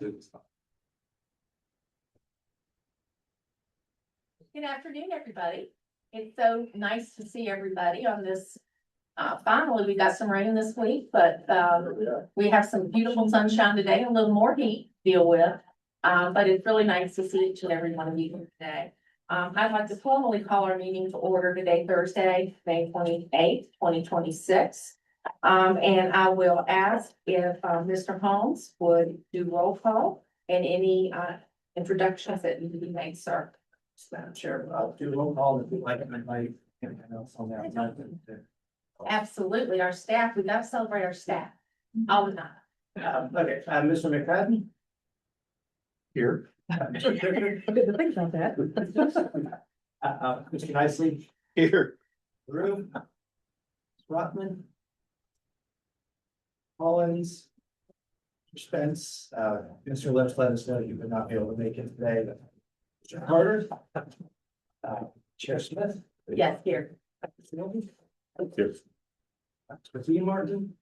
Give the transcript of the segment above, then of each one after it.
Good afternoon, everybody. It's so nice to see everybody on this. Finally, we got some rain this week, but we have some beautiful sunshine today, a little more heat to deal with. But it's really nice to see each and every one of you here today. I'd like to formally call our meeting to order today, Thursday, May 28th, 2026. And I will ask if Mr. Holmes would do roll call and any introductions that need to be made, sir. Madam Chair, I'll do a roll call if you'd like to invite anyone else on that. Absolutely, our staff, we gotta celebrate our staff all the time. Okay, Mr. McFadden. Here. Good to think about that. Mr. Nicely. Here. Room. Rotman. Collins. Mr. Spence, Mr. Lips let us know you could not be able to make it today, but Mr. Carter. Chair Smith. Yes, here. Here. Mr. Dean Martin.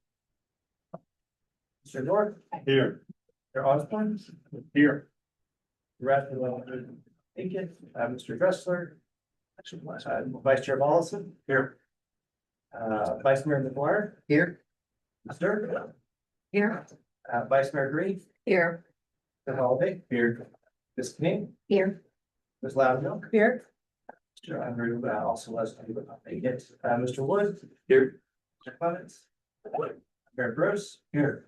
Mr. North. Here. Mr. Osborne. Here. The rest of the Aiken, Mr. Dressler. Vice Chair Mollison. Here. Vice Mayor McGuire. Here. Mr. Here. Vice Mayor Green. Here. Mr. Holiday. Here. Ms. King. Here. Ms. Loudon. Here. Mr. Andrew, also was Mr. Wood. Here. Mr. Clements. Mayor Bruce. Here.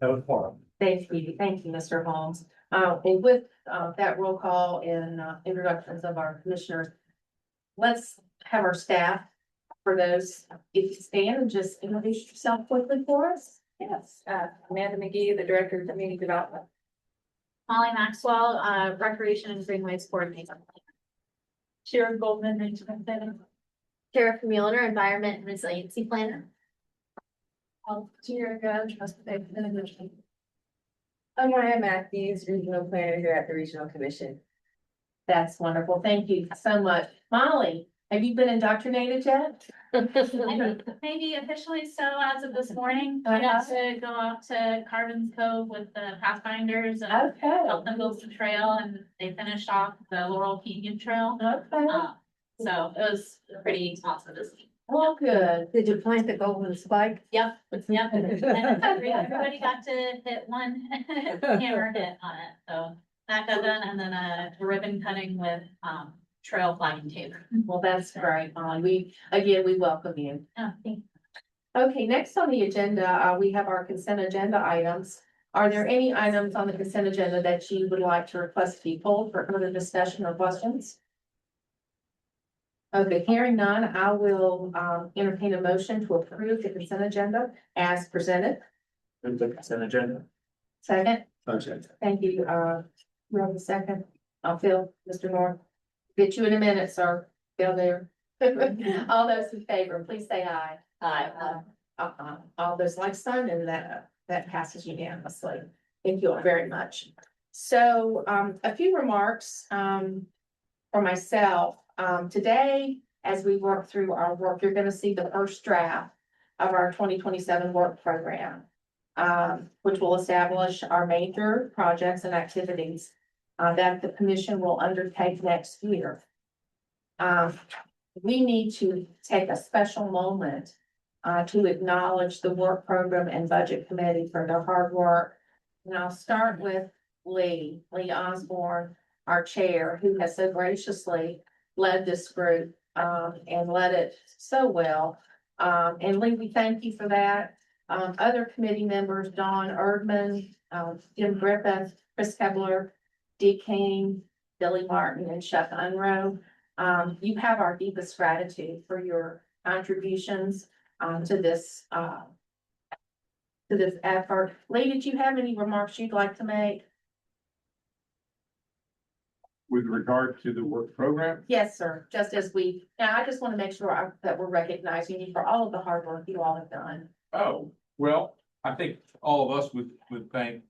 No forum. Thank you, Mr. Holmes. And with that roll call and introductions of our commissioners, let's have our staff, for those, if you stand and just introduce yourself quickly for us. Yes. Amanda McGee, the Director of Community Development. Molly Maxwell, Recreation and Greenways Coordinator. Sharon Goldman, Regional Planner. Sheriff Mueller, Environment and Resiliency Planner. Transportation. I'm Maya Matthews, Regional Planner here at the Regional Commission. That's wonderful. Thank you so much. Molly, have you been indoctrinated yet? Maybe officially so as of this morning. I got to go out to Carbon's Cove with the Pathfinders and Okay. help them build some trail, and they finished off the Laurel Canyon Trail. Okay. So it was pretty awesome to see. Well, good. Did you plant the golden spike? Yep. Yep. And everybody got to hit one hammer hit on it. So that got done, and then a ribbon cutting with trail flagging tape. Well, that's great, Molly. We welcome you. Oh, thank you. Okay, next on the agenda, we have our consent agenda items. Are there any items on the consent agenda that you would like to request to be pulled for further discussion or questions? Okay, hearing none, I will entertain a motion to approve the consent agenda as presented. Move the consent agenda. Second, Consent. thank you. We have a second. I'll fill Mr. North. Get you in a minute, sir. Bill there. All those in favor, please say aye. Aye. All those like sign, and that passes unanimously. Thank you all very much. So, a few remarks, for myself. Today, as we work through our work, you're gonna see the first draft of our 2027 work program, which will establish our major projects and activities that the commission will undertake next year. We need to take a special moment to acknowledge the work program and budget committee for their hard work. And I'll start with Lee Osborne, our chair, who has so graciously led this group and led it so well. And Lee, we thank you for that. Other committee members, Don Erdman, Jim Griffith, Chris Kebler, D. King, Billy Martin, and Chuck Unroe. You have our deepest gratitude for your contributions to this effort. Lee, did you have any remarks you'd like to make? With regard to the work program, Yes, sir. Just as now I just want to make sure that we're recognizing you for all of the hard work you all have done. oh, well, I think all of us would thank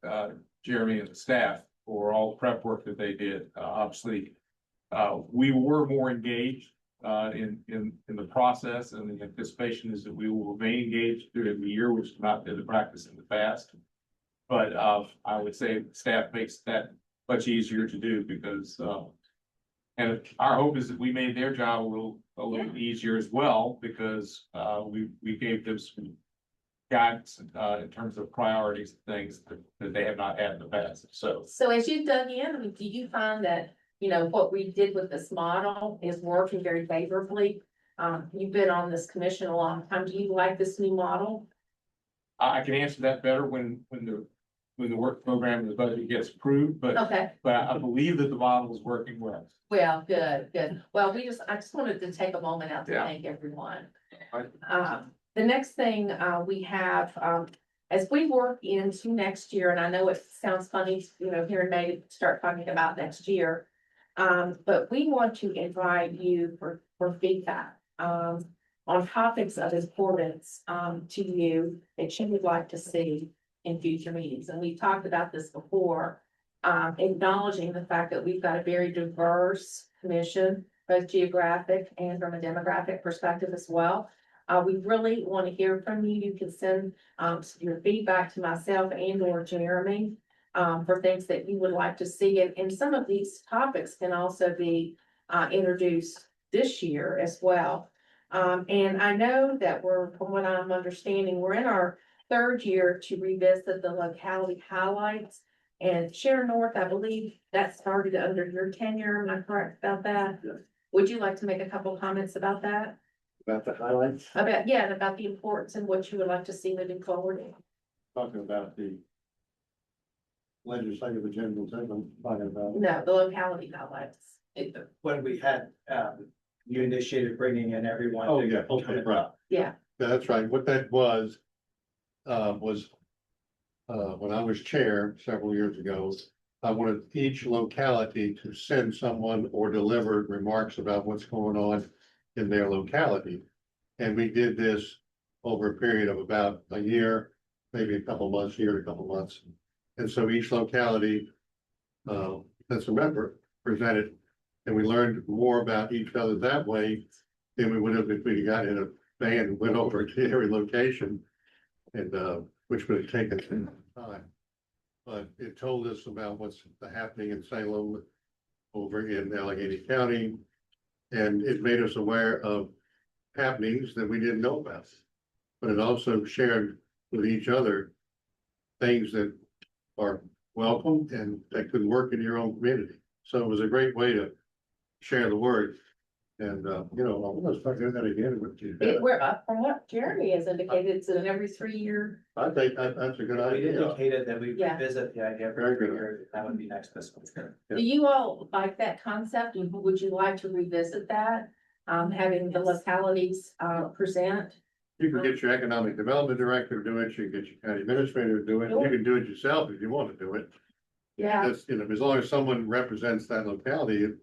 Jeremy and the staff for all the prep work that they did. Obviously, we were more engaged in the process, and the anticipation is that we will remain engaged through the year, which has not been the practice in the past. But, I would say staff makes that much easier to do because, and our hope is that we made their job a little easier as well, because, we gave them some guidance, in terms of priorities and things that they have not had in the past, so. So as you dug in, I mean, do you find that, you know, what we did with this model is working very favorably? You've been on this commission a long time. Do you like this new model? I can answer that better when the work program and the budget gets approved, but Okay, I believe that the model is working well. well, good. Well, I just wanted to take a moment out to Yeah. thank everyone. Right. The next thing, we have, as we work into next year, and I know it sounds funny, you know, here in May to start talking about next year. But we want to invite you for feedback, on topics of importance, to you that you would like to see in future meetings. And we talked about this before, acknowledging the fact that we've got a very diverse commission, both geographic and from a demographic perspective as well. We really want to hear from you. You can send, your feedback to myself and or Jeremy, for things that you would like to see. And some of these topics can also be, introduced this year as well. And I know that from what I'm understanding, we're in our third year to revisit the locality highlights. And Sharon North, I believe that started under your tenure. Am I correct about that? Yes. Would you like to make a couple comments about that? About the highlights? About the importance and what you would like to see moving forward. Talking about the legislative agenda, I'm talking about. No, the locality highlights. When we had, you initiated bringing in everyone. Oh, yeah, okay, right. Yeah, Yeah, that's right. What that was when I was chair several years ago, I wanted each locality to send someone or deliver remarks about what's going on in their locality. And we did this over a period of about a year, maybe a couple months, a couple months. And so each locality, that's a member presented, and we learned more about each other that way than we would have if we got in a van and went over to every location, and which would have taken some time. But it told us about what's happening in Salem, over in Alleghany County, and it made us aware of happenings that we didn't know about. But it also shared with each other things that are welcome and that could work in your own community. So it was a great way to share the word. And, you know, I'm gonna start doing that again with you. from what Jeremy has indicated, it's an every 3 year. I think that's a good We idea. indicated that we Yeah. revisit the idea. Very good. year. That would be next fiscal year. Yeah. Do you all like that concept? And would you like to revisit that? Having the localities, present? You can get your economic development director to do it, you can get your county administrator to do it, you can do it yourself if you want to do it. Yeah, That's, you know, as long as someone represents that locality,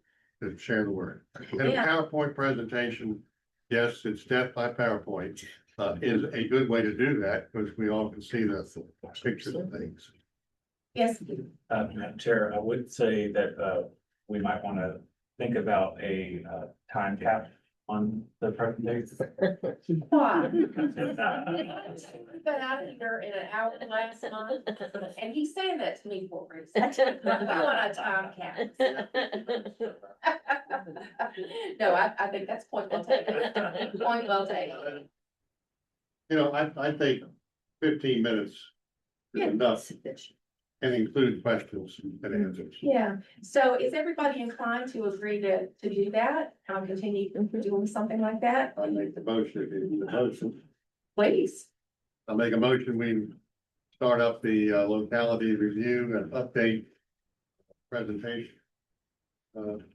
to share the word. And a Yeah. PowerPoint presentation, yes, it's death by PowerPoint, is a good way to do that, because we all can see the pictures of things. yes, Madam Chair, I would say that we might want to think about a time cap on the presentation. why? We've been out here in an hour last month, and he's saying that to me for a reason. We want a time cap. No, I think that's point well taken. Point well taken. You know, I think 15 minutes is enough and include questions and answers. Yeah, so is everybody inclined to agree to do that? Continue doing something like that? I make the motion. Please. I'll make a motion, we start up the locality review and update presentation.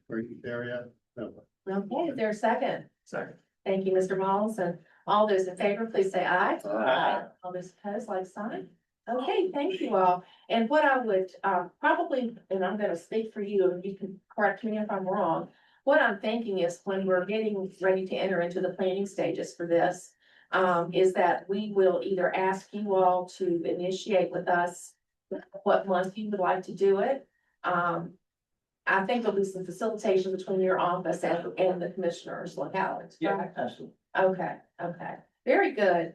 For each area. No. Okay, is there a second? Second. Thank you, Mr. Malls, and all those in favor, please say aye. Aye. All those opposed, like sign. Okay, thank you all. And what I would, probably, and I'm gonna speak for you, and you can correct me if I'm wrong. What I'm thinking is when we're getting ready to enter into the planning stages for this, is that we will either ask you all to initiate with us what month you would like to do it. I think there'll be some facilitation between your office and the commissioners localities. Yeah, correct? absolutely. Okay, very good.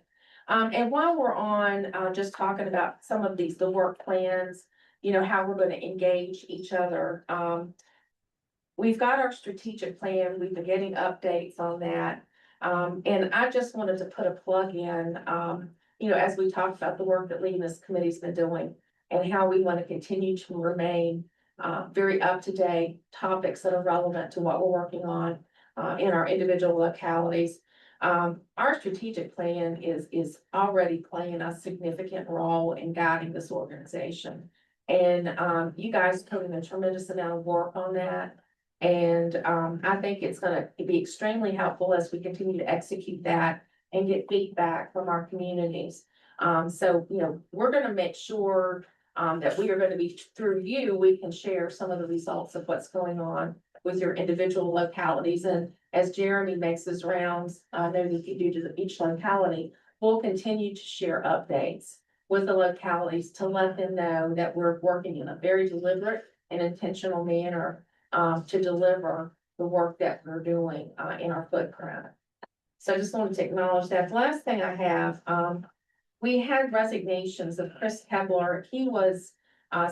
And while we're on, just talking about some of these, the work plans, you know, how we're gonna engage each other. We've got our strategic plan, we've been getting updates on that. And I just wanted to put a plug in, you know, as we talked about the work that Lee and this committee's been doing and how we want to continue to remain very up to date topics that are relevant to what we're working on in our individual localities. Our strategic plan is already playing a significant role in guiding this organization. And you guys put in a tremendous amount of work on that. And I think it's gonna be extremely helpful as we continue to execute that and get feedback from our communities. So, you know, we're gonna make sure that we are gonna be, through you, we can share some of the results of what's going on with your individual localities. And as Jeremy makes his rounds, I know that you do to each locality, we'll continue to share updates with the localities to let them know that we're working in a very deliberate and intentional manner to deliver the work that we're doing in our footprint. So I just wanted to acknowledge that. The last thing I have, we had resignations of Chris Kevlar. He was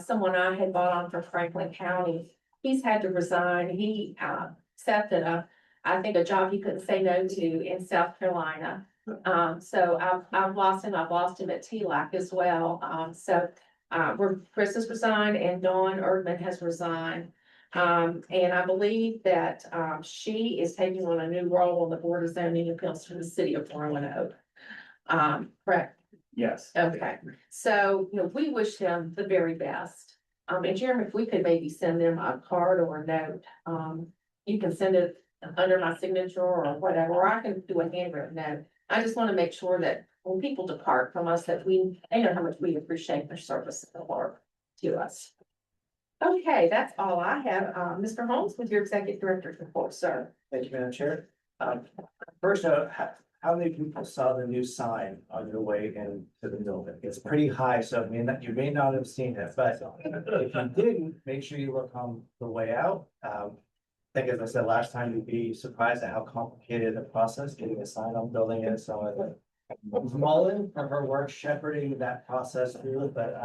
someone I had brought on for Franklin County. He's had to resign. He accepted I think a job he couldn't say no to in South Carolina. So I've lost him. I've lost him at TLAC as well. Chris has resigned and Dawn Erdman has resigned. And I believe that she is taking on a new role on the Board of Zoning Appeals for the city of Roanoke. Correct? Yes. Okay, so, you know, we wish him the very best. And Jeremy, if we could maybe send them a card or a note, you can send it under my signature or whatever, or I can do a handwritten note. I just want to make sure that when people depart from us, that they know how much we appreciate their service and work to us. Okay, that's all I have. Mr. Holmes, with your executive director's report, sir. Thank you, Madam Chair. First, how many people saw the new sign on your way into the building? It's pretty high, so I mean, you may not have seen it, but if you didn't, make sure you look on the way out. I think, as I said last time, you'd be surprised at how complicated the process getting a sign on the building is. So Mullen for her work shepherding that process through, but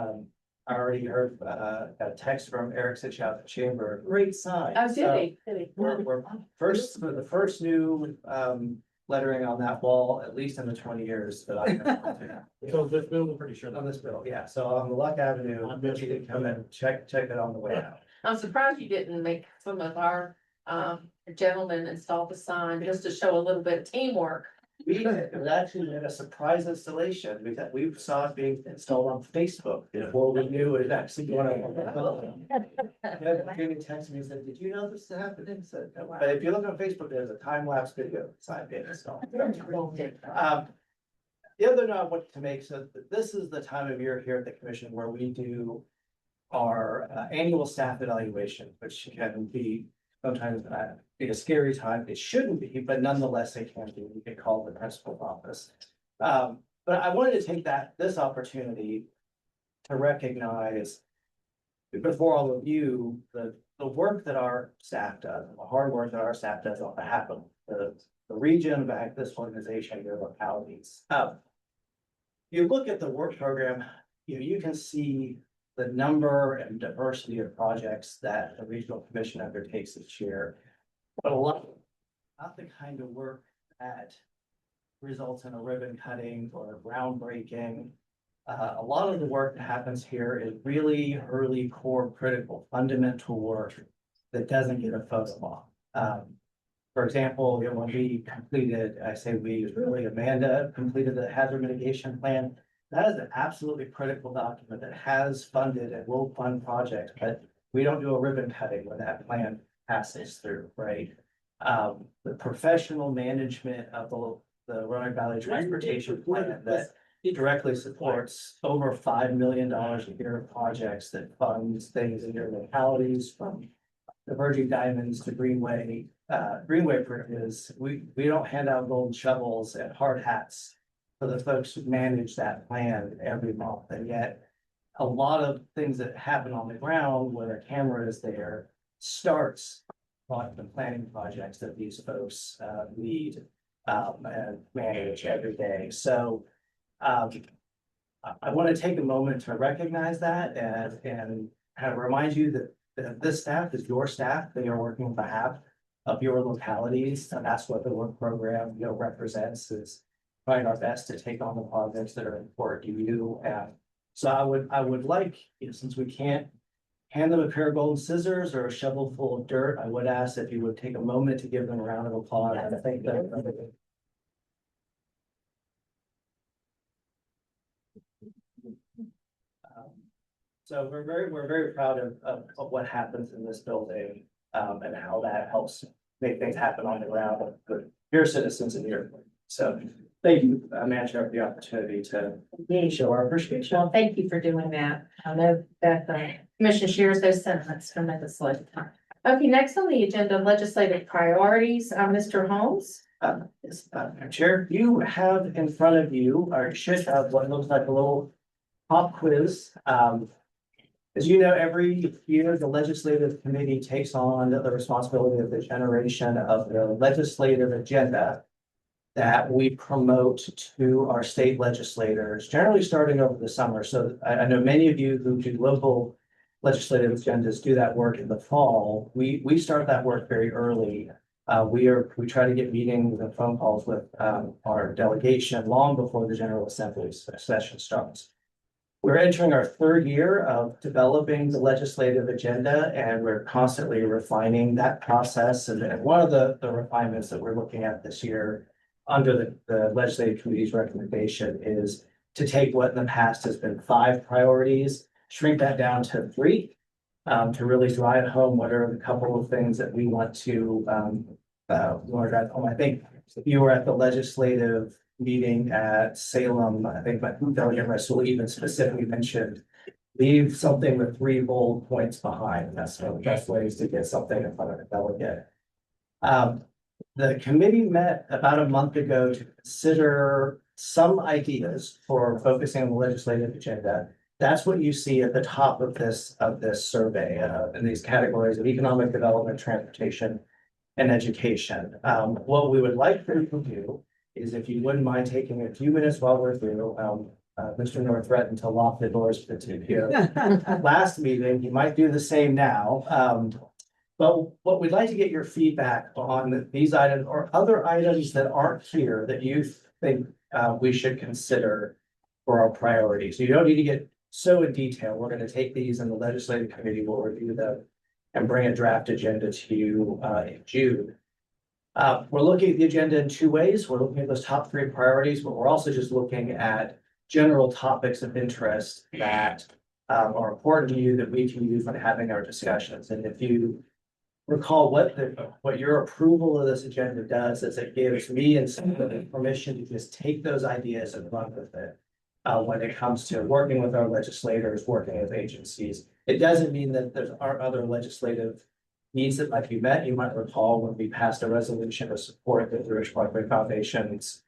I already heard a text from Eric Sitch out the chamber. Great sign. Oh, So did he? we're first for the first new lettering on that wall, at least in the 20 years that I've been. So this building, pretty sure. On this bill, yeah. So on the Luck Avenue, I bet you did come and check it on the way out. I'm surprised you didn't make some of our gentlemen install the sign just to show a little bit of teamwork. We actually did a surprise installation. We saw it being installed on Facebook before we knew it actually going on. Jamie texted me and said, "Did you know this is happening?" I said, "No." But if you look on Facebook, there's a time lapse video sign being installed. The other note I want to make, so this is the time of year here at the commission where we do our annual staff evaluation, which can be sometimes be a scary time. It shouldn't be, but nonetheless, it can be. We get called the principal's office. But I wanted to take this opportunity to recognize before all of you, the work that our staff does, the hard work that our staff does on behalf of the region, back this organization, your localities. You look at the work program, you can see the number and diversity of projects that the regional commission undertakes each year. But a lot, not the kind of work that results in a ribbon cutting or groundbreaking. A lot of the work that happens here is really early, core, critical, fundamental work that doesn't get a photo op. For example, when we completed, I say we, really Amanda completed the hazard mitigation plan. That is an absolutely critical document that has funded and will fund projects, but we don't do a ribbon cutting when that plan passes through, right? The professional management of the Roanoke Valley Transportation Plan that directly supports over $5 million a year of projects that funds things in your localities, from the Virgin Diamonds to Greenway bridges. We don't hand out golden shovels and hard hats for the folks who manage that plan every month, and yet a lot of things that happen on the ground where the camera is there starts on the planning projects that these folks lead and manage every day. So I want to take a moment to recognize that and kind of remind you that this staff is your staff. They are working on behalf of your localities, and that's what the work program, represents, is trying our best to take on the projects that are important to you. And so I would like, since we can't hand them a pair of golden scissors or a shovel full of dirt, I would ask if you would take a moment to give them a round of applause. I think that. So we're very proud of what happens in this building, and how that helps make things happen on the ground with your citizens and your. So thank you, Madam Chair, for the opportunity to show our appreciation. Well, thank you for doing that. I know that the commission shares those sentiments tremendously. Okay, next on the agenda, legislative priorities, Mr. Holmes. Yes, Madam Chair, you have in front of you, or you should have what looks like a little pop quiz. As you know, every year, the legislative committee takes on the responsibility of the generation of the legislative agenda that we promote to our state legislators, generally starting over the summer. So I know many of you who do local legislative agendas do that work in the fall. We start that work very early. We try to get meetings and phone calls with our delegation long before the General Assembly session starts. We're entering our third year of developing the legislative agenda, and we're constantly refining that process. And one of the refinements that we're looking at this year under the legislative committee's recommendation is to take what in the past has been 5 priorities, shrink that down to 3, to really drive home what are the couple of things that we want to drive home. I think you were at the legislative meeting at Salem. I think my delegate Rasul even specifically mentioned leave something with 3 bold points behind. That's one of the best ways to get something in front of the delegate. The committee met about a month ago to consider some ideas for focusing on the legislative agenda. That's what you see at the top of this survey, in these categories of economic development, transportation, and education. What we would like for you to do is, if you wouldn't mind taking a few minutes while we're through, Mr. North threatened to lock the doors for the 2 here. Last meeting, you might do the same now. But what we'd like to get your feedback on these items or other items that aren't here that you think we should consider for our priorities. You don't need to get so in detail. We're going to take these and the legislative committee will review them and bring a draft agenda to you in June. We're looking at the agenda in 2 ways. We're looking at those top 3 priorities, but we're also just looking at general topics of interest that are important to you that we can use when having our discussions. And if you recall what your approval of this agenda does is it gives me and somebody permission to just take those ideas and run with it. When it comes to working with our legislators, working with agencies, it doesn't mean that there aren't other legislative needs that might be met. You might recall when we passed a resolution to support the Rich Parkway Foundation's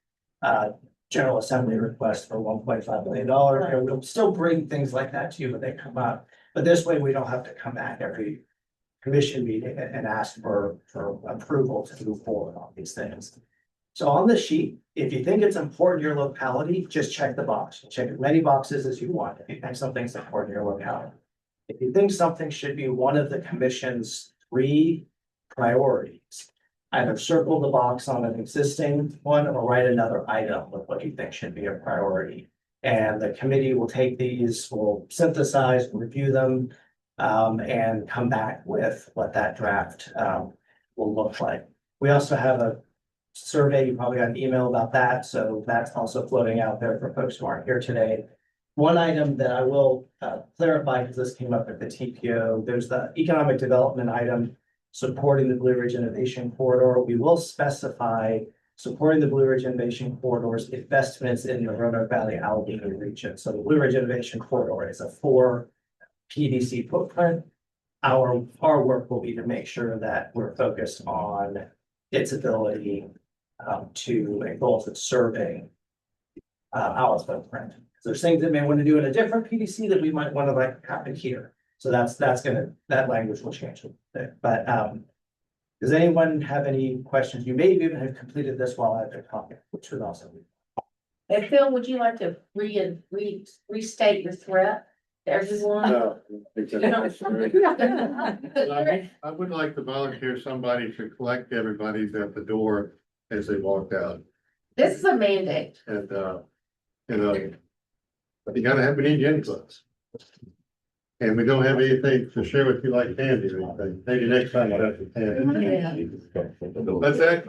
General Assembly request for $1.5 million. And we'll still bring things like that to you when they come up. But this way, we don't have to come back every commission meeting and ask for approval to move forward on these things. So on the sheet, if you think it's important to your locality, just check the box. Check as many boxes as you want if you think something's important to your locality. If you think something should be one of the commission's 3 priorities, either circle the box on an existing one or write another item with what you think should be a priority. And the committee will take these, will synthesize, review them, and come back with what that draft will look like. We also have a survey. You probably got an email about that. So that's also floating out there for folks who aren't here today. One item that I will clarify, because this came up at the TPO, there's the economic development item supporting the Blue Ridge Innovation Corridor. We will specify supporting the Blue Ridge Innovation Corridor's investments in the Roanoke Valley-Alleghany region. So the Blue Ridge Innovation Corridor is a 4 PDC footprint. Our work will be to make sure that we're focused on its ability to and goals of serving our footprint. There's things that may want to do in a different PDC that we might want to like happen here. So that language will change a bit. But does anyone have any questions? You may even have completed this while I've been talking, which would also be. And Phil, would you like to restate your threat to everyone? No. I would like to volunteer somebody to collect everybody at the door as they walk out. This is a mandate. And, you know, you gotta have any gin clubs. And we don't have anything to share with you like candy or anything. Maybe next time I'll have some candy. That's it.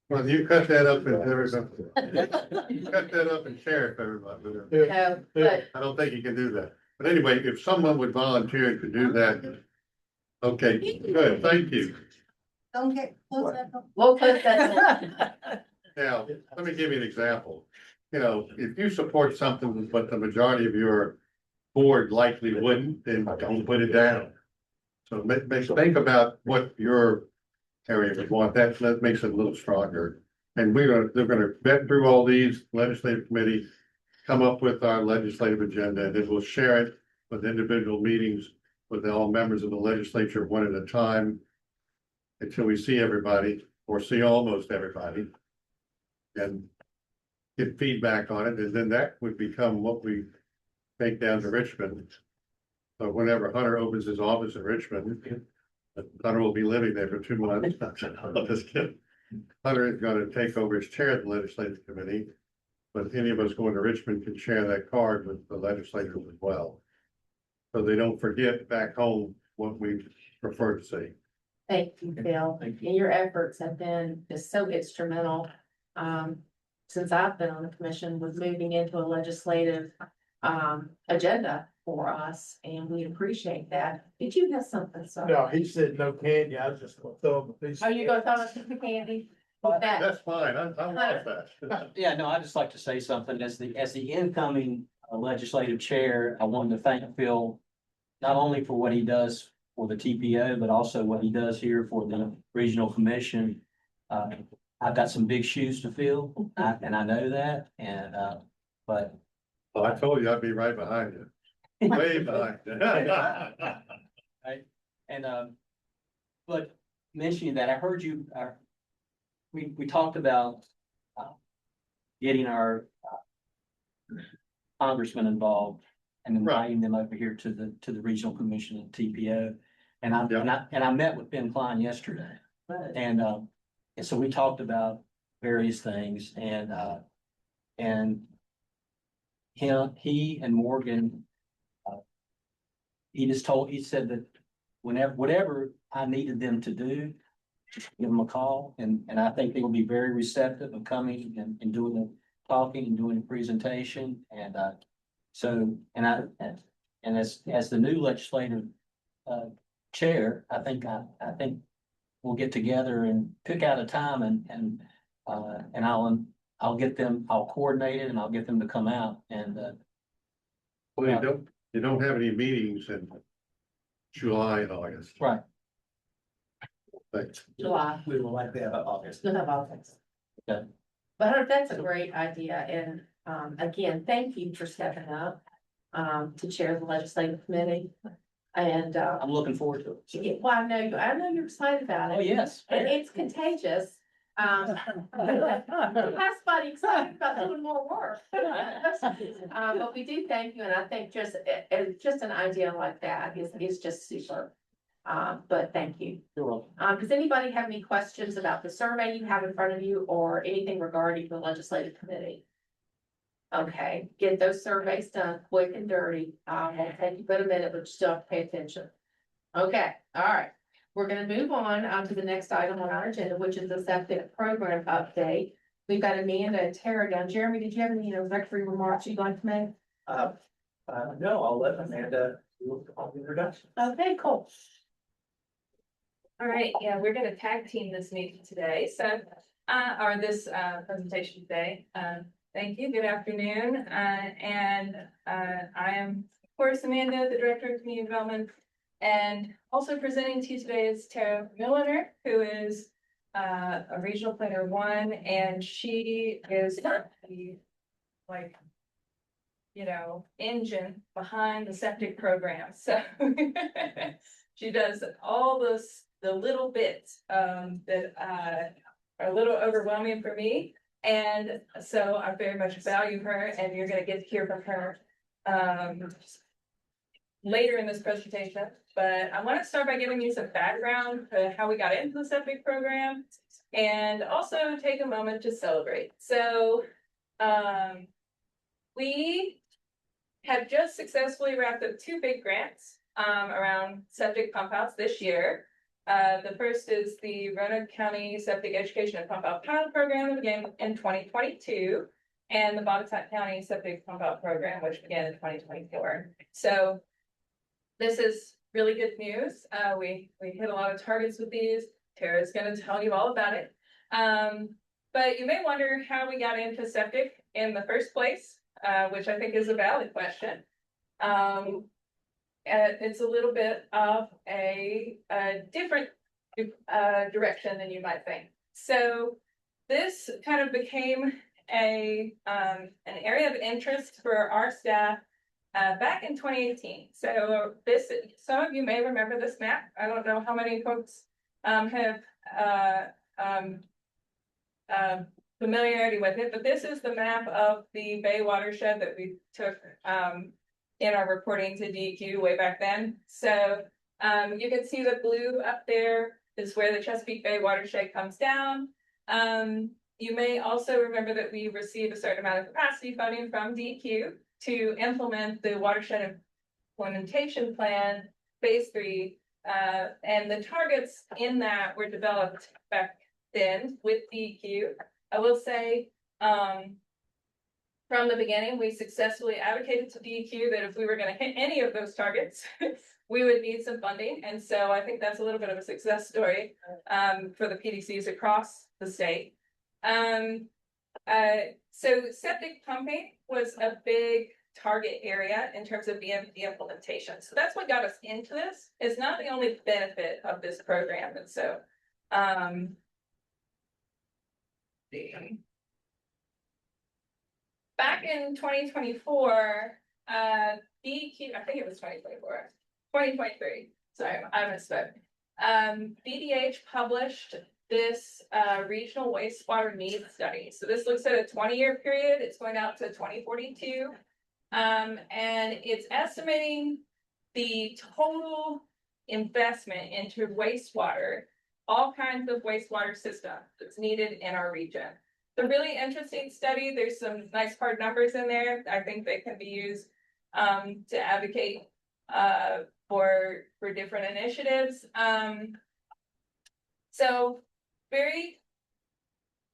Well, you cut that up and everybody. You cut that up and share it to everybody. No, but I don't think you can do that. But anyway, if someone would volunteer to do that. Okay, good, thank you. don't get close that. We'll close that. Now, let me give you an example. You know, if you support something, but the majority of your board likely wouldn't, then don't put it down. So think about what your area would want. That makes it a little stronger. And they're gonna vet through all these legislative committee, come up with our legislative agenda, and then we'll share it with individual meetings with all members of the legislature one at a time until we see everybody or see almost everybody. And get feedback on it, and then that would become what we take down to Richmond. So whenever Hunter opens his office in Richmond, Hunter will be living there for 2 months. I'm just kidding. Hunter is gonna take over as chair of the legislative committee. But any of us going to Richmond can share that card with the legislators as well. So they don't forget back home what we prefer to see. Thank you, Phil. And your efforts have been just so instrumental. Since I've been on the commission with moving into a legislative agenda for us, and we appreciate that. Did you have something, sir? No, he said no candy, I was just gonna throw him a piece. Are you gonna throw us some candy? That, That's fine, I want that. Yeah, no, I'd just like to say something. As the incoming legislative chair, I wanted to thank Phil not only for what he does for the TPO, but also what he does here for the regional commission. I've got some big shoes to fill, and I know that, and, but. Well, I told you I'd be right behind you. Way behind you. Right, and, but mentioning that, I heard you, we talked about, getting our congressmen involved and inviting them over here to the regional commission and TPO. And I met with Ben Klein yesterday, and so we talked about various things, and he and Morgan, he said that whatever I needed them to do, just give them a call, and I think they will be very receptive of coming and doing the talking and doing the presentation, and as the new legislative chair, I think we'll get together and pick out a time, and I'll coordinate it, and I'll get them to come out, and Well, you don't have any meetings in July and August. right. Thanks. July, We will likely have August. you'll have August. Yeah. But that's a great idea, and, again, thank you for stepping up, to chair the legislative committee. And, I'm looking forward to it. well, I know you're excited about it. Oh, yes. And it's contagious. Has somebody excited about doing more work. But we do thank you, and I think just an idea like that is just super. But thank you. You're welcome. Does anybody have any questions about the survey you have in front of you or anything regarding the legislative committee? Okay, get those surveys done quick and dirty. Won't take you but a minute, but you still have to pay attention. Okay, all right. We're gonna move on to the next item on our agenda, which is the septic program update. We've got Amanda and Tara down. Jeremy, did you have any introductory remarks you'd like to make? No, I'll let Amanda do the introduction. Okay, cool. All right, yeah, we're gonna tag team this meeting today, so, or this, presentation today. Thank you, good afternoon, and I am, of course, Amanda, the Director of Community Development. And also presenting to you today is Tara Milliner, who is, a Regional Planner 1, and she is the, like, engine behind the septic program, so. She does all the little bits that are a little overwhelming for me, And so I very much value her, and you're gonna get to hear from her later in this presentation. But I want to start by giving you some background to how we got into the septic program, and also take a moment to celebrate. So we have just successfully wrapped up 2 big grants around septic pump outs this year. The first is the Roanoke County Septic Education and Pump Out Pilot Program, that began in 2022, and the Botetourt County Septic Pump Out Program, which began in 2024. So this is really good news. We hit a lot of targets with these. Tara's going to tell you all about it. But you may wonder how we got into septic in the first place, which I think is a valid question. It's a little bit of a different direction than you might think. So this kind of became an area of interest for our staff back in 2018. So some of you may remember this map. I don't know how many folks have familiarity with it, but this is the map of the Bay watershed that we took in our reporting to DEQ way back then. So you can see the blue up there is where the Chesapeake Bay watershed comes down. You may also remember that we received a certain amount of capacity funding from DEQ to implement the watershed implementation plan, phase 3. And the targets in that were developed back then with DEQ. I will say, from the beginning, we successfully advocated to DEQ that if we were going to hit any of those targets, we would need some funding. And so I think that's a little bit of a success story for the PDCs across the state. So septic pumping was a big target area in terms of BMP implementation. So that's what got us into this. It's not the only benefit of this program. And so back in 2024, DEQ, I think it was 2024, 2023. Sorry, I misspoke. BDH published this regional wastewater needs study. So this looks at a 20-year period. It's going out to 2042. And it's estimating the total investment into wastewater, all kinds of wastewater systems that's needed in our region. It's a really interesting study. There's some nice hard numbers in there. I think they can be used to advocate for different initiatives. So very,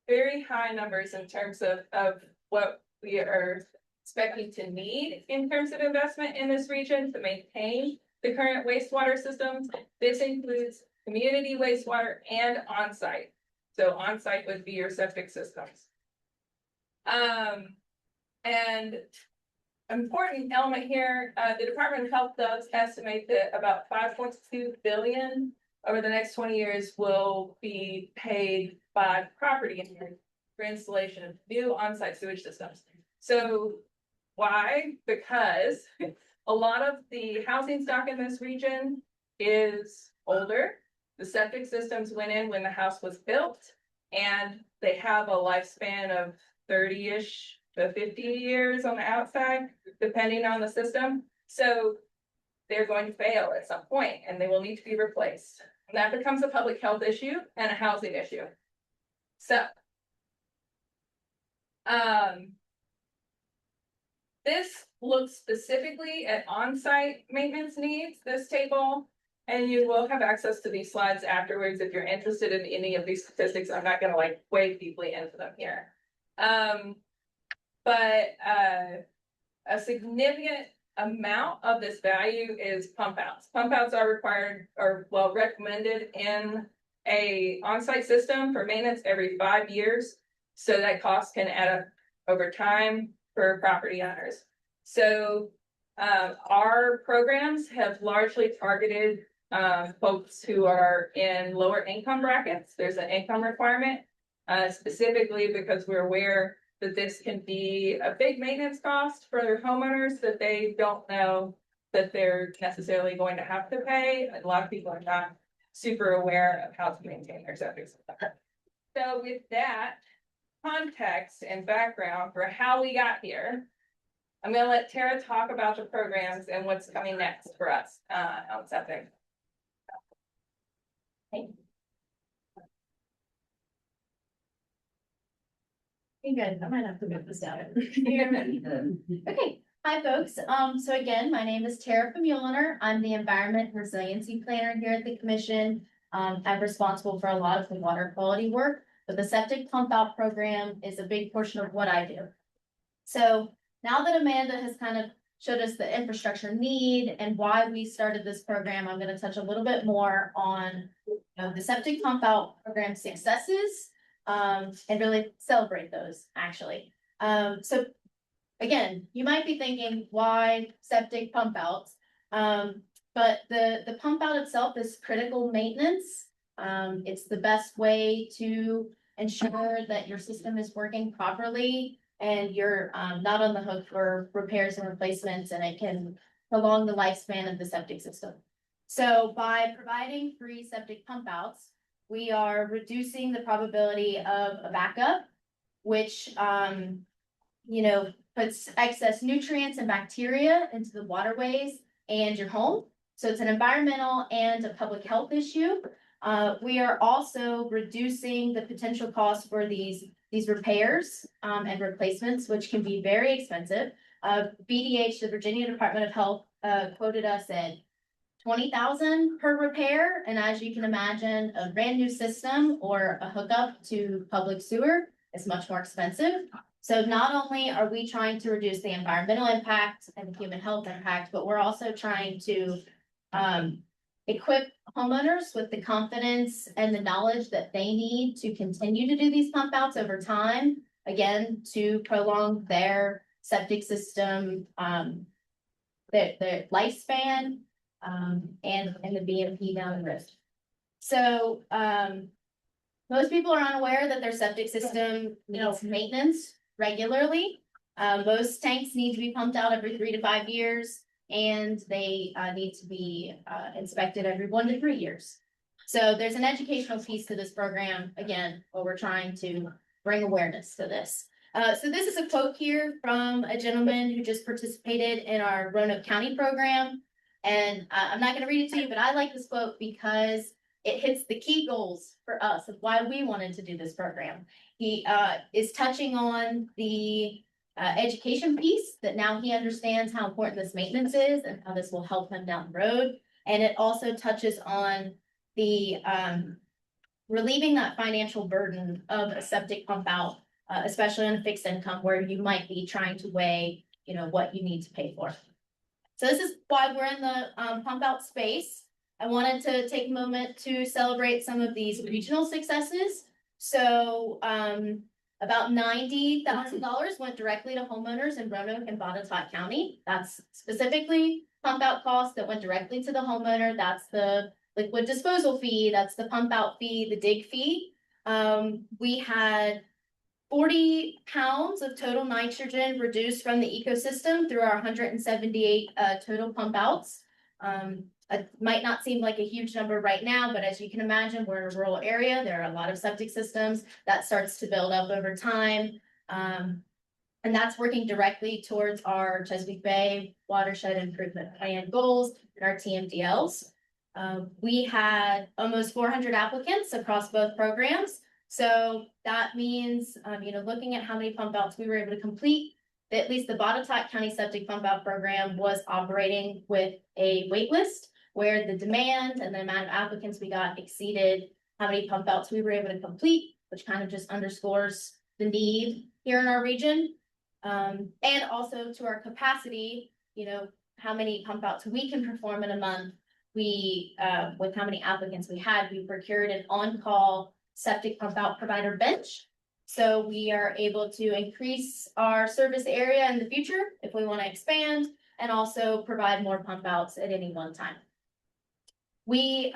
very high numbers in terms of what we are expecting to need in terms of investment in this region to maintain the current wastewater systems. This includes community wastewater and on-site. So on-site would be your septic systems. And important element here, the Department of Health does estimate that about $5.2 billion over the next 20 years will be paid by property owners for installation of new on-site sewage systems. So why? Because a lot of the housing stock in this region is older. The septic systems went in when the house was built, and they have a lifespan of 30-ish to 50 years on the outside, depending on the system. So they're going to fail at some point, and they will need to be replaced. And that becomes a public health issue and a housing issue. So this looks specifically at on-site maintenance needs, this table, and you will have access to these slides afterwards if you're interested in any of these statistics. I'm not going to wade deeply into them here. But a significant amount of this value is pump outs. Pump outs are required or recommended in a on-site system for maintenance every 5 years. So that cost can add up over time for property owners. So our programs have largely targeted folks who are in lower income brackets. There's an income requirement specifically because we're aware that this can be a big maintenance cost for their homeowners that they don't know that they're necessarily going to have to pay. A lot of people are not super aware of how to maintain their septic system. So with that, context and background for how we got here, I'm gonna let Tara talk about the programs and what's coming next for us, on septic. Hey, good. I might have to move this down. Okay, hi folks. So again, my name is Tara Muelliner. I'm the Environment Resiliency Planner here at the Commission. I'm responsible for a lot of the water quality work, but the septic pump out program is a big portion of what I do. So now that Amanda has kind of showed us the infrastructure need and why we started this program, I'm going to touch a little bit more on the septic pump out program successes. And really celebrate those actually. So again, you might be thinking, why septic pump outs? But the pump out itself is critical maintenance. It's the best way to ensure that your system is working properly and you're not on the hook for repairs and replacements, and it can prolong the lifespan of the septic system. So by providing free septic pump outs, we are reducing the probability of a backup, which, puts excess nutrients and bacteria into the waterways and your home. So it's an environmental and a public health issue. We are also reducing the potential cost for these repairs and replacements, which can be very expensive. BDH, the Virginia Department of Health, quoted us at $20,000 per repair, and as you can imagine, a brand new system or a hookup to public sewer is much more expensive. So not only are we trying to reduce the environmental impact and the human health impact, but we're also trying to equip homeowners with the confidence and the knowledge that they need to continue to do these pump outs over time, again, to prolong their septic system, their lifespan, and the BMP down the road. So, most people are unaware that their septic system needs maintenance regularly. Most tanks need to be pumped out every 3 to 5 years, and they need to be inspected every 1 to 3 years. So there's an educational piece to this program, again, where we're trying to bring awareness to this. So this is a quote here from a gentleman who just participated in our Roanoke County program. And I'm not going to read it to you, but I like this quote because it hits the key goals for us of why we wanted to do this program. He is touching on the education piece, that now he understands how important this maintenance is and how this will help him down the road. And it also touches on the relieving that financial burden of a septic pump out, especially on a fixed income where you might be trying to weigh, what you need to pay for. So this is why we're in the pump out space. I wanted to take a moment to celebrate some of these regional successes. So about $90,000 went directly to homeowners in Roanoke and Botetourt County. That's specifically pump out costs that went directly to the homeowner. That's the liquid disposal fee, that's the pump out fee, the dig fee. We had 40 pounds of total nitrogen reduced from the ecosystem through our 178 total pump outs. It might not seem like a huge number right now, but as you can imagine, we're in a rural area. There are a lot of septic systems that starts to build up over time. And that's working directly towards our Chesapeake Bay watershed improvement plan goals and our TMDLs. We had almost 400 applicants across both programs. So that means, looking at how many pump outs we were able to complete, at least the Botetourt County Septic Pump Out Program was operating with a wait list where the demand and the amount of applicants we got exceeded how many pump outs we were able to complete, which kind of just underscores the need here in our region. And also to our capacity, how many pump outs we can perform in a month. We, with how many applicants we had, we procured an on-call septic pump out provider bench. So we are able to increase our service area in the future if we want to expand, and also provide more pump outs at any one time. We,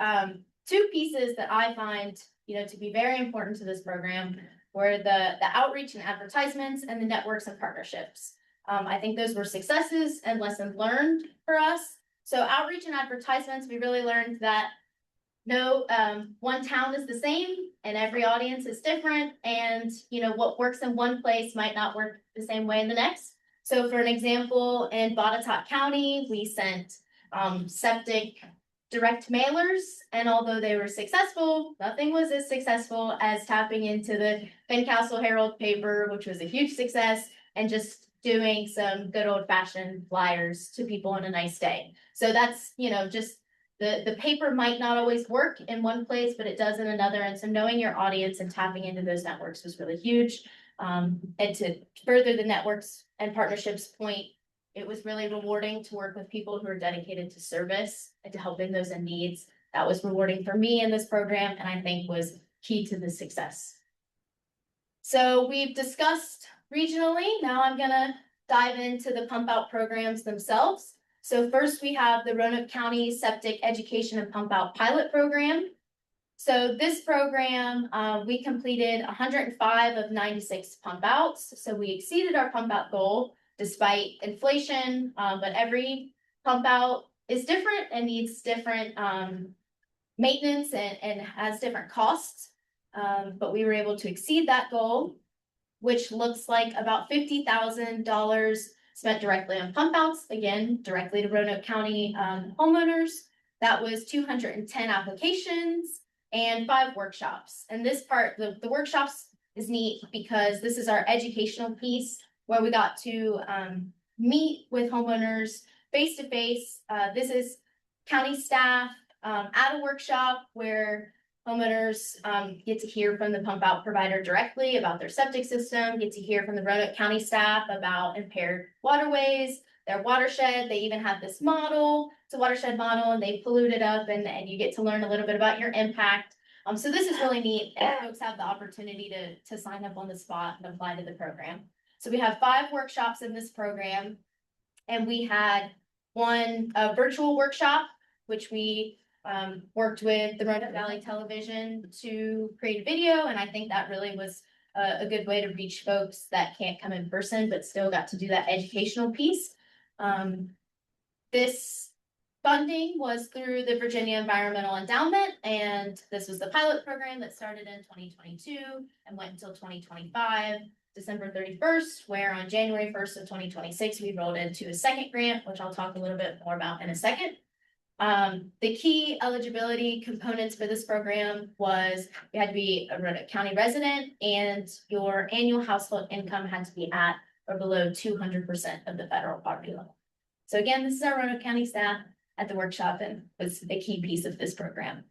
two pieces that I find, to be very important to this program were the outreach and advertisements and the networks and partnerships. I think those were successes and lessons learned for us. So outreach and advertisements, we really learned that no, one town is the same and every audience is different. And, you know, what works in one place might not work the same way in the next. So for an example, in Botetourt County, we sent septic direct mailers. And although they were successful, nothing was as successful as tapping into the Fincastle Herald paper, which was a huge success, and just doing some good old fashioned flyers to people on a nice day. So that's, you know, just the paper might not always work in one place, but it does in another. And so knowing your audience and tapping into those networks was really huge. And to further the networks and partnerships point, it was really rewarding to work with people who are dedicated to service and to helping those in needs. That was rewarding for me in this program, and I think was key to the success. So we've discussed regionally. Now I'm gonna dive into the pump out programs themselves. So first we have the Roanoke County Septic Education and Pump Out Pilot Program. So this program, we completed 105 of 96 pump outs. So we exceeded our pump out goal despite inflation, but every pump out is different and needs different maintenance and has different costs. But we were able to exceed that goal, which looks like about $50,000 spent directly on pump outs, again, directly to Roanoke County homeowners. That was 210 applications and 5 workshops. And this part, the workshops is neat because this is our educational piece where we got to meet with homeowners face to face. This is county staff at a workshop where homeowners get to hear from the pump out provider directly about their septic system, get to hear from the Roanoke County staff about impaired waterways, their watershed. They even have this model, it's a watershed model, and they pollute it up and you get to learn a little bit about your impact. So this is really neat, and folks have the opportunity to sign up on the spot and apply to the program. So we have 5 workshops in this program, and we had one virtual workshop, which we worked with the Roanoke Valley Television to create a video, and I think that really was a good way to reach folks that can't come in person, but still got to do that educational piece. This funding was through the Virginia Environmental Endowment, and this was the pilot program that started in 2022 and went until 2025, December 31st, where on January 1st of 2026, we rolled into a second grant, which I'll talk a little bit more about in a second. The key eligibility components for this program was you had to be a Roanoke County resident and your annual household income had to be at or below 200% of the federal poverty level. So again, this is our Roanoke County staff at the workshop and was a key piece of this program.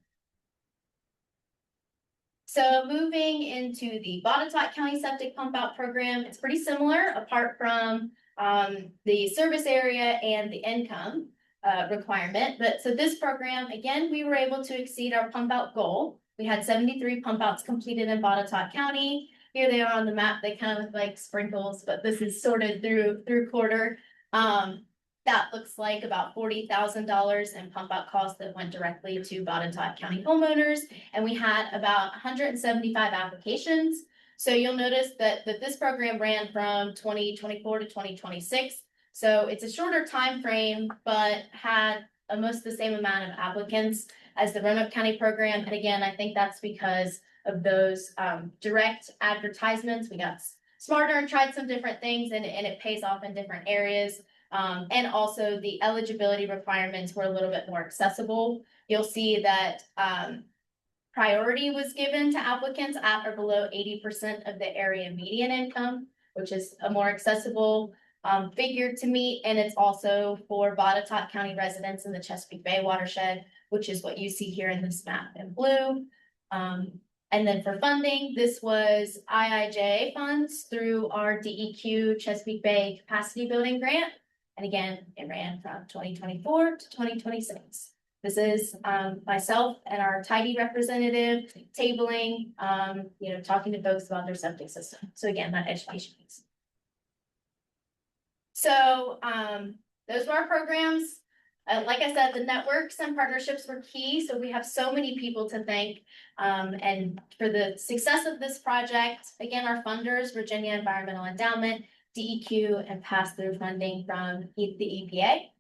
So moving into the Botetourt County Septic Pump Out Program, it's pretty similar apart from the service area and the income requirement. But so this program, again, we were able to exceed our pump out goal. We had 73 pump outs completed in Botetourt County. Here they are on the map. They kind of look like sprinkles, but this is sorted through quarter. That looks like about $40,000 in pump out costs that went directly to Botetourt County homeowners. And we had about 175 applications. So you'll notice that this program ran from 2024 to 2026. So it's a shorter time frame, but had almost the same amount of applicants as the Roanoke County program. And again, I think that's because of those direct advertisements. We got smarter and tried some different things, and it pays off in different areas. And also the eligibility requirements were a little bit more accessible. You'll see that priority was given to applicants at or below 80% of the area median income, which is a more accessible figure to meet. And it's also for Botetourt County residents in the Chesapeake Bay watershed, which is what you see here in this map in blue. And then for funding, this was IIJA funds through our DEQ Chesapeake Bay Capacity Building Grant. And again, it ran from 2024 to 2026. This is myself and our tidy representative tabling, talking to folks about their septic system. So again, that education piece. So those were our programs. Like I said, the networks and partnerships were key. So we have so many people to thank. And for the success of this project, again, our funders, Virginia Environmental Endowment, DEQ, and pass-through funding from the EPA.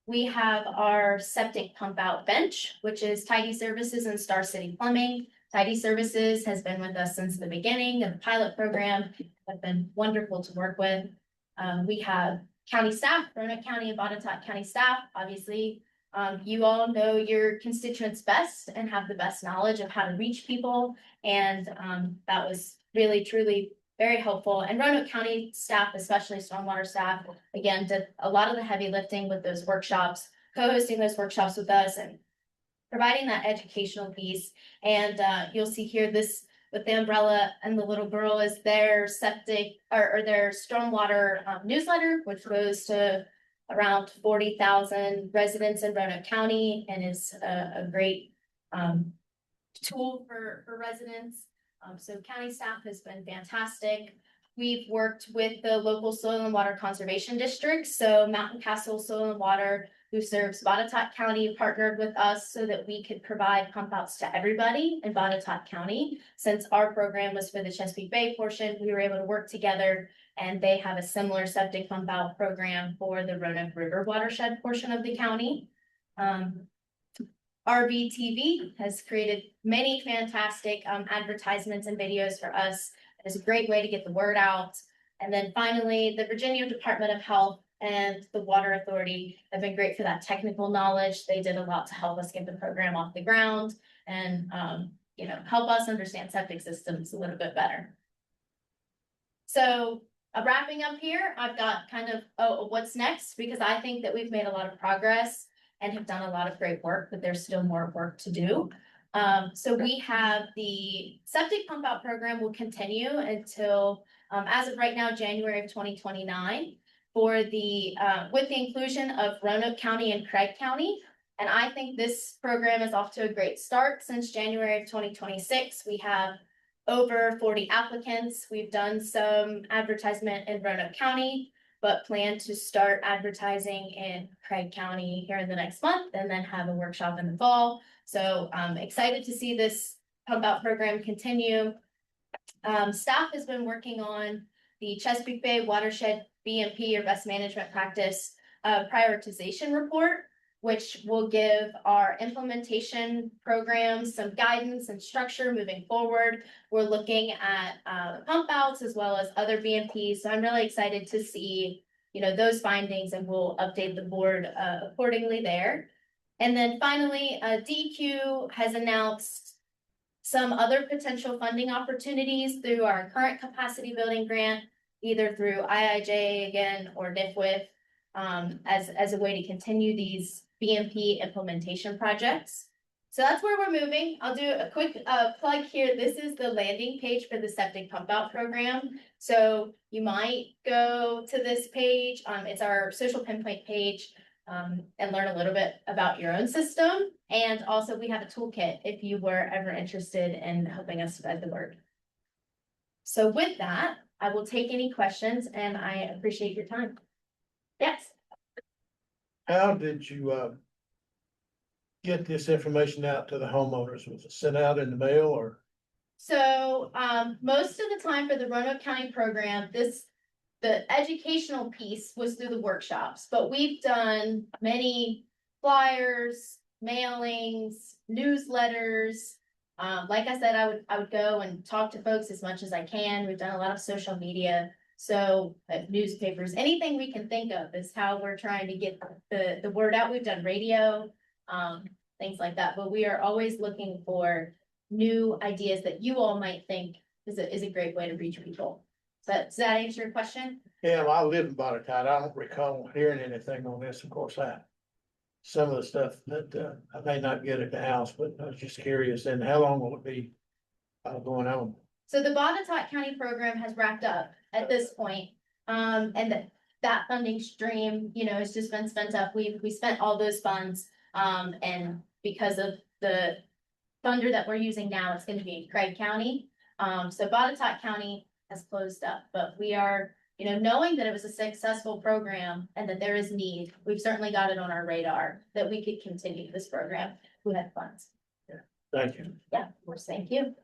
we have our septic pump out bench, which is Tidy Services and Star City Plumbing. Tidy Services has been with us since the beginning of the pilot program, have been wonderful to work with. We have county staff, Roanoke County and Botetourt County staff, obviously. You all know your constituents best and have the best knowledge of how to reach people. And that was really, truly very helpful. And Roanoke County staff, especially stormwater staff, again, did a lot of the heavy lifting with those workshops, co-hosting those workshops with us and providing that educational piece. And you'll see here this with the umbrella and the little girl is their septic or their stormwater newsletter, which goes to around 40,000 residents in Roanoke County and is a great tool for residents. So county staff has been fantastic. We've worked with the local soil and water conservation districts. So Mountain Castle Soil and Water, who serves Botetourt County, partnered with us so that we could provide pump outs to everybody in Botetourt County. Since our program was for the Chesapeake Bay portion, we were able to work together, and they have a similar septic pump out program for the Roanoke River watershed portion of the county. RVTV has created many fantastic advertisements and videos for us. It's a great way to get the word out. And then finally, the Virginia Department of Health and the Water Authority have been great for that technical knowledge. They did a lot to help us get the program off the ground and help us understand septic systems a little bit better. So wrapping up here, I've got kind of what's next, because I think that we've made a lot of progress and have done a lot of great work, but there's still more work to do. So we have the septic pump out program will continue until, as of right now, January of 2029 for the, with the inclusion of Roanoke County and Craig County. And I think this program is off to a great start. Since January of 2026, we have over 40 applicants. We've done some advertisement in Roanoke County, but plan to start advertising in Craig County here in the next month and then have a workshop in the fall. So I'm excited to see this pump out program continue. Staff has been working on the Chesapeake Bay Watershed BMP or Best Management Practice prioritization report, which will give our implementation programs some guidance and structure moving forward. We're looking at pump outs as well as other BMPs. So I'm really excited to see, those findings, and we'll update the board accordingly there. And then finally, DEQ has announced some other potential funding opportunities through our current capacity building grant, either through IIJ again or NIFWIF, as a way to continue these BMP implementation projects. So that's where we're moving. I'll do a quick plug here. This is the landing page for the septic pump out program. So you might go to this page. It's our social pinpoint page, and learn a little bit about your own system. And also we have a toolkit if you were ever interested in helping us spread the word. So with that, I will take any questions, and I appreciate your time. Yes. How did you get this information out to the homeowners? Was it sent out in the mail or? So most of the time for the Roanoke County program, the educational piece was through the workshops, but we've done many flyers, mailings, newsletters. Like I said, I would go and talk to folks as much as I can. We've done a lot of social media. So newspapers, anything we can think of is how we're trying to get the word out. We've done radio, things like that, but we are always looking for new ideas that you all might think is a great way to reach people. So does that answer your question? Yeah, well, I live in Botetourt. I don't recall hearing anything on this. Of course, some of the stuff that I may not get at the house, but I was just curious. And how long will it be going on? So the Botetourt County program has wrapped up at this point. And that funding stream, has just been spent up. We spent all those funds. And because of the funder that we're using now, it's going to be in Craig County. So Botetourt County has closed up, but we are, knowing that it was a successful program and that there is need, we've certainly got it on our radar that we could continue this program. Who had funds? Thank you. Yeah, of course. Thank you.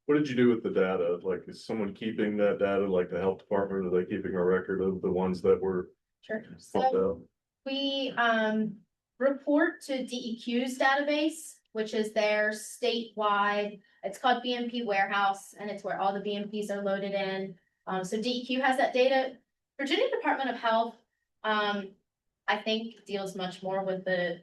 What did you do with the data? Like, is someone keeping that data, like the health department? Are they keeping a record of the ones that were Sure. pumped So out? We report to DEQ's database, which is their statewide, it's called BMP Warehouse, and it's where all the BMPs are loaded in. So DEQ has that data. Virginia Department of Health, I think deals much more with the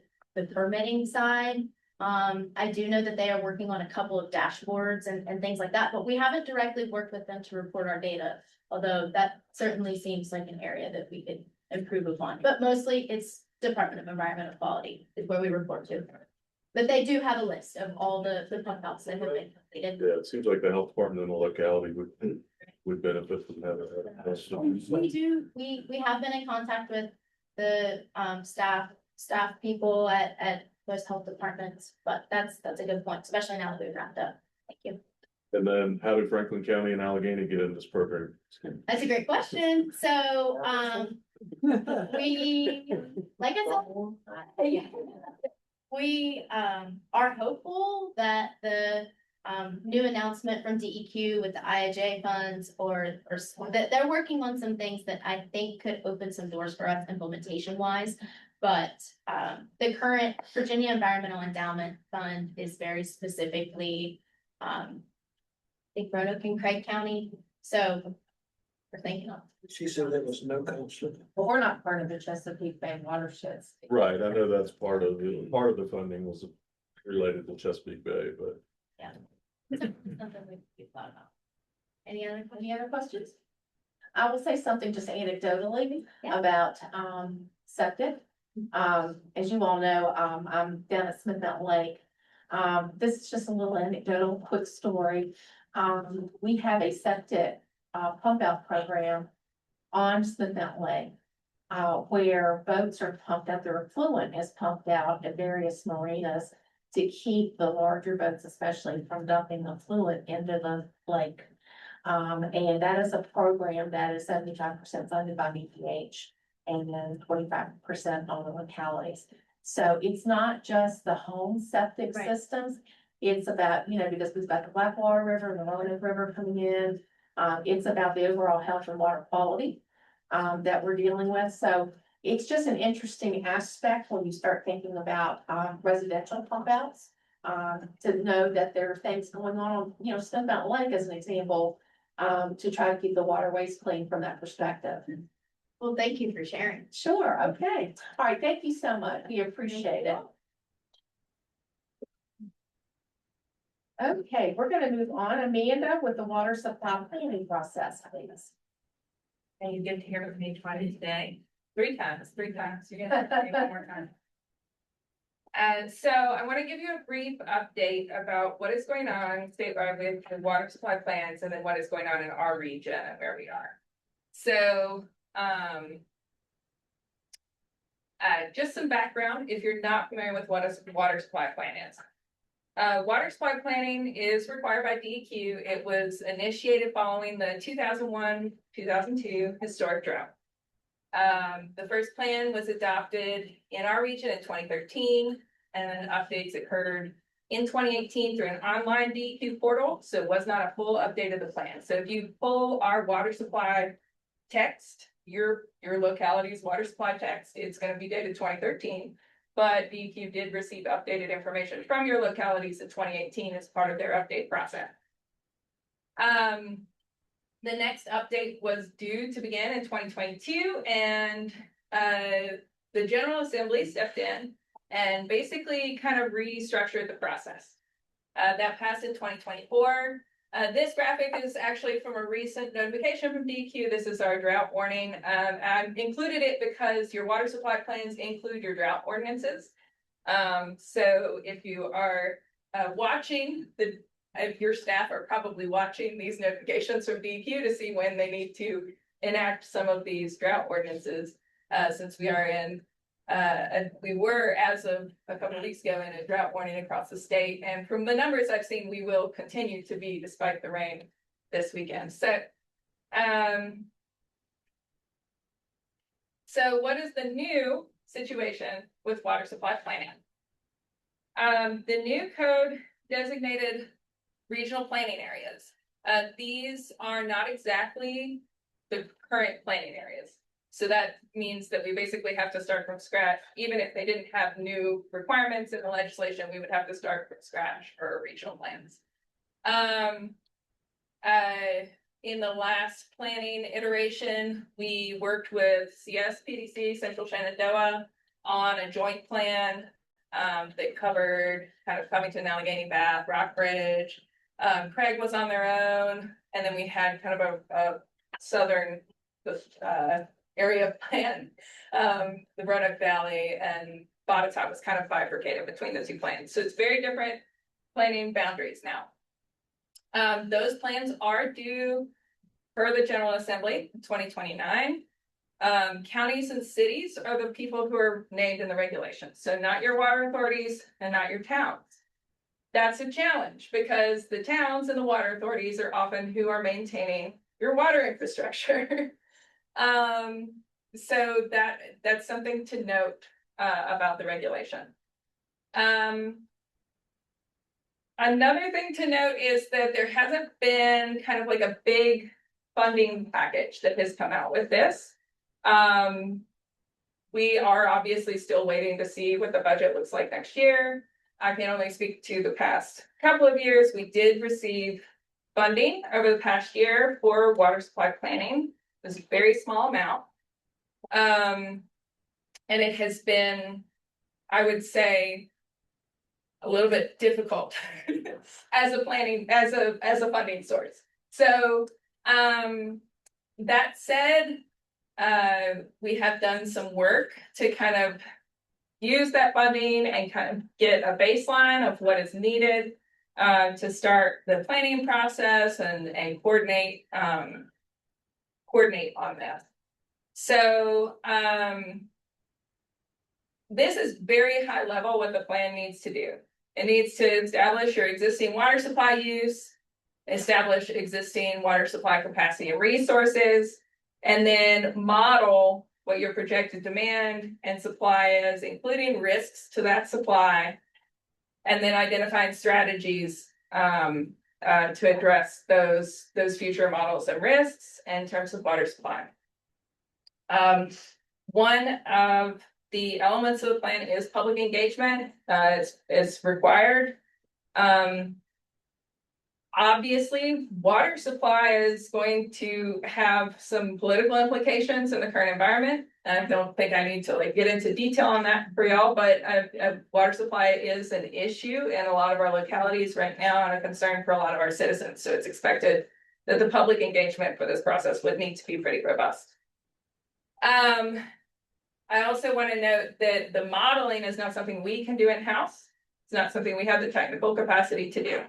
permitting side. I do know that they are working on a couple of dashboards and things like that, but we haven't directly worked with them to report our data. Although that certainly seems like an area that we could improve upon, but mostly it's Department of Environmental Quality is where we report to. But they do have a list of all the pump outs that have been completed. Yeah, it seems like the health department in the locality would benefit from having that. We do, we have been in contact with the staff people at most health departments, but that's a good point, especially now that we've wrapped up. Thank you. And then how did Franklin County and Allegheny get in this program? That's a great question. So, we, like I said, we, are hopeful that the, new announcement from DEQ with the IIJ funds or that they're working on some things that I think could open some doors for us implementation wise. But, the current Virginia Environmental Endowment Fund is very specifically, I think Roanoke and Craig County, so we're thinking of. She said there was no conflict. But we're not part of the Chesapeake Bay watersheds. Right, I know that's part of the funding was related to Chesapeake Bay, but. Yeah. Something we've thought about. Any other questions? I will say something just anecdotally Yeah. about septic. As you all know, I'm down at Smith Mountain Lake. This is just a little anecdotal, quick story. We have a septic pump out program on Smith Mountain Lake, where boats are pumped out, their effluent is pumped out at various marinas to keep the larger boats especially from dumping the fluid into the lake. And that is a program that is 75% funded by BPH and then 25% on the localities. So it's not just the home septic Right. systems. It's about, because we've got the Blackwater River and the Roanoke River coming in. It's about the overall health and water quality that we're dealing with. So it's just an interesting aspect when you start thinking about residential pump outs. To know that there are things going on, Smith Mountain Lake as an example, to try to keep the waterways clean from that perspective. Well, thank you for sharing. Sure, okay. All right, thank you so much. We appreciate it. Okay, we're gonna move on. Amanda with the water supply planning process, please. And you get to hear from me twice today, three times, you're gonna hear me one more time. So I want to give you a brief update about what is going on statewide with the water supply plans and then what is going on in our region and where we are. So, just some background, if you're not familiar with what a water supply plan is. Water supply planning is required by DEQ. It was initiated following the 2001-2002 historic drought. The first plan was adopted in our region in 2013, and updates occurred in 2018 through an online DEQ portal. So it was not a full update of the plan. So if you pull our water supply text, your locality's water supply text, it's going to be dated 2013. But DEQ did receive updated information from your localities in 2018 as part of their update process. The next update was due to begin in 2022, and the General Assembly stepped in and basically kind of restructured the process. That passed in 2024. This graphic is actually from a recent notification from DEQ. This is our drought warning. I've included it because your water supply plans include your drought ordinances. So if you are watching, if your staff are probably watching these notifications from DEQ to see when they need to enact some of these drought ordinances, since we are in, we were, as of a couple of weeks ago, in a drought warning across the state. And from the numbers I've seen, we will continue to be despite the rain this weekend. So what is the new situation with water supply planning? The new code designated regional planning areas. These are not exactly the current planning areas. So that means that we basically have to start from scratch, even if they didn't have new requirements in the legislation, we would have to start from scratch for our regional plans. In the last planning iteration, we worked with CS, PDC, Central Shenandoah on a joint plan that covered kind of Covington, Alleghany, Bath, Rockbridge. Craig was on their own, and then we had kind of a southern area plan. The Roanoke Valley and Botetourt was kind of bifurcated between the two plans. So it's very different planning boundaries now. Those plans are due for the General Assembly in 2029. Counties and cities are the people who are named in the regulations. So not your water authorities and not your towns. That's a challenge because the towns and the water authorities are often who are maintaining your water infrastructure. So that's something to note about the regulation. Another thing to note is that there hasn't been kind of like a big funding package that has come out with this. We are obviously still waiting to see what the budget looks like next year. I can only speak to the past couple of years. We did receive funding over the past year for water supply planning. It was a very small amount. And it has been, I would say, a little bit difficult as a funding source. So that said, we have done some work to kind of use that funding and kind of get a baseline of what is needed to start the planning process and coordinate on that. So this is very high level what the plan needs to do. It needs to establish your existing water supply use, establish existing water supply capacity and resources, and then model what your projected demand and supply is, including risks to that supply, and then identifying strategies to address those future models and risks in terms of water supply. One of the elements of the plan is public engagement. It's required. Obviously, water supply is going to have some political implications in the current environment. I don't think I need to get into detail on that for y'all, but water supply is an issue in a lot of our localities right now and a concern for a lot of our citizens. So it's expected that the public engagement for this process would need to be pretty robust. I also want to note that the modeling is not something we can do in-house. It's not something we have the technical capacity to do.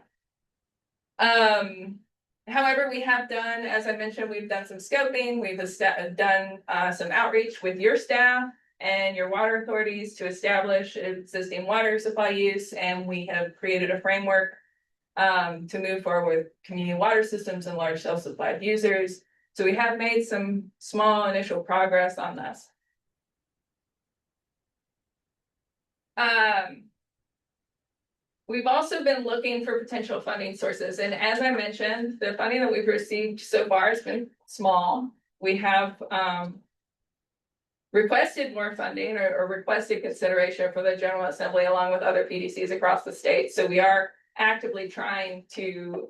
However, we have done, as I mentioned, we've done some scoping, we've done some outreach with your staff and your water authorities to establish existing water supply use, and we have created a framework to move forward with community water systems and large self-supplied users. So we have made some small initial progress on this. We've also been looking for potential funding sources, and as I mentioned, the funding that we've received so far has been small. We have requested more funding or requested consideration for the General Assembly along with other PDCs across the state. So we are actively trying to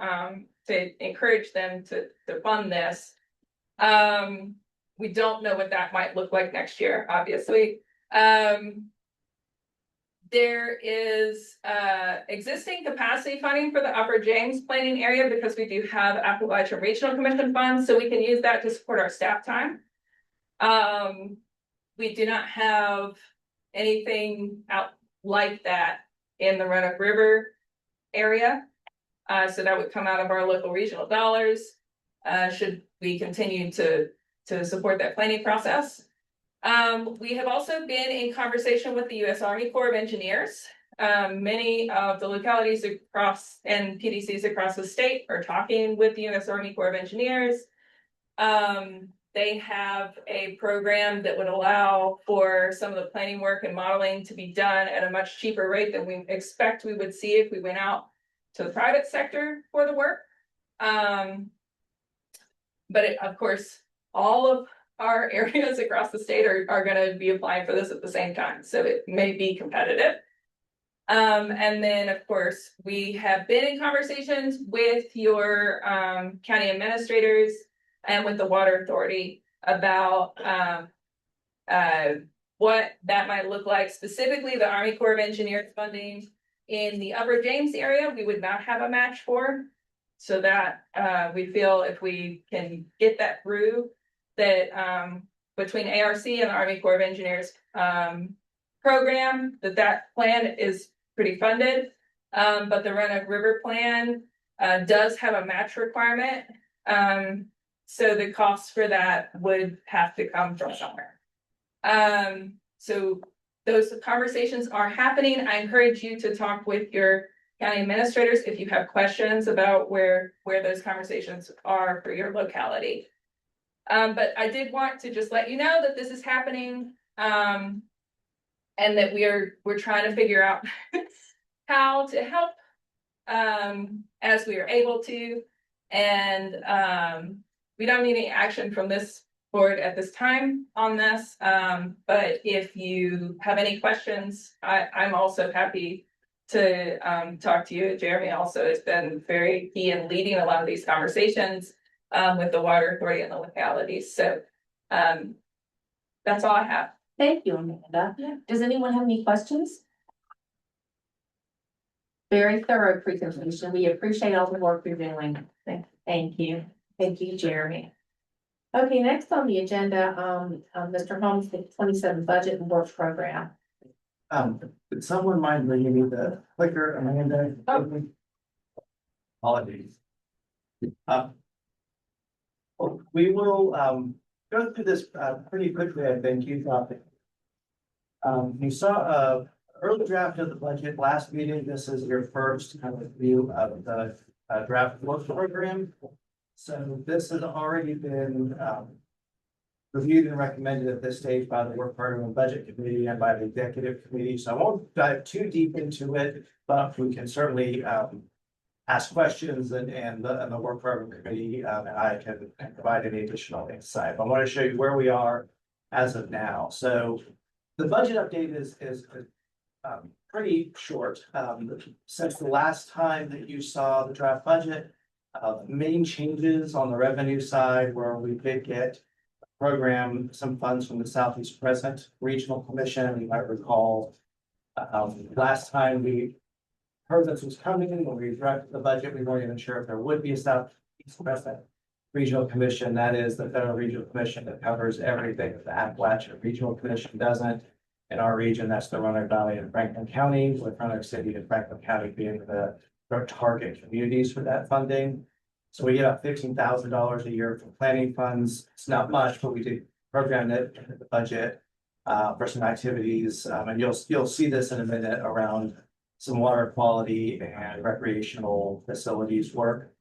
encourage them to fund this. We don't know what that might look like next year, obviously. There is existing capacity funding for the Upper James planning area because we do have Appalachian Regional Commission funds, so we can use that to support our staff time. We do not have anything out like that in the Roanoke River area, so that would come out of our local regional dollars. Should we continue to support that planning process? We have also been in conversation with the U.S. Army Corps of Engineers. Many of the localities across and PDCs across the state are talking with the U.S. Army Corps of Engineers. They have a program that would allow for some of the planning work and modeling to be done at a much cheaper rate than we expect we would see if we went out to the private sector for the work. But of course, all of our areas across the state are gonna be applying for this at the same time, so it may be competitive. And then, of course, we have been in conversations with your county administrators and with the water authority about what that might look like, specifically the Army Corps of Engineers funding in the Upper James area, we would not have a match for. So that we feel if we can get that through, that between ARC and the Army Corps of Engineers program, that plan is pretty funded. But the Roanoke River plan does have a match requirement. So the costs for that would have to come from somewhere. So those conversations are happening. I encourage you to talk with your county administrators if you have questions about where those conversations are for your locality. But I did want to just let you know that this is happening, and that we're trying to figure out how to help as we are able to. And we don't need any action from this board at this time on this. But if you have any questions, I'm also happy to talk to you. Jeremy also has been very key in leading a lot of these conversations with the water authority and the localities. So that's all I have. Thank you, Amanda. Does anyone have any questions? Very thorough presentation. We appreciate all the work you're doing. Thank you. Thank you, Jeremy. Okay, next on the agenda, Mr. Holmes, the 27 budget and work program. Would someone mind bringing me the clicker, Amanda? Oh. Apologies. We will go through this pretty quickly, I think. You thought you saw a early draft of the budget last meeting. This is your first kind of view of the draft work program. So this has already been reviewed and recommended at this stage by the Work Program and Budget Committee and by the Executive Committee. So I won't dive too deep into it, but we can certainly ask questions and the Work Program Committee and I can provide any additional insight. I want to show you where we are as of now. So the budget update is pretty short. Since the last time that you saw the draft budget, main changes on the revenue side where we did get program some funds from the Southeast Present Regional Commission. You might recall last time we heard this was coming when we drafted the budget, we weren't even sure if there would be a Southeast Present Regional Commission. That is the Federal Regional Commission that covers everything that the Appalachian Regional Commission doesn't. In our region, that's the Roanoke Valley and Franklin County, with Roanoke City and Franklin County being the target communities for that funding. So we get about $15,000 a year from planning funds. It's not much, but we did program it into the budget for some activities. And you'll see this in a minute around some water quality and recreational facilities work.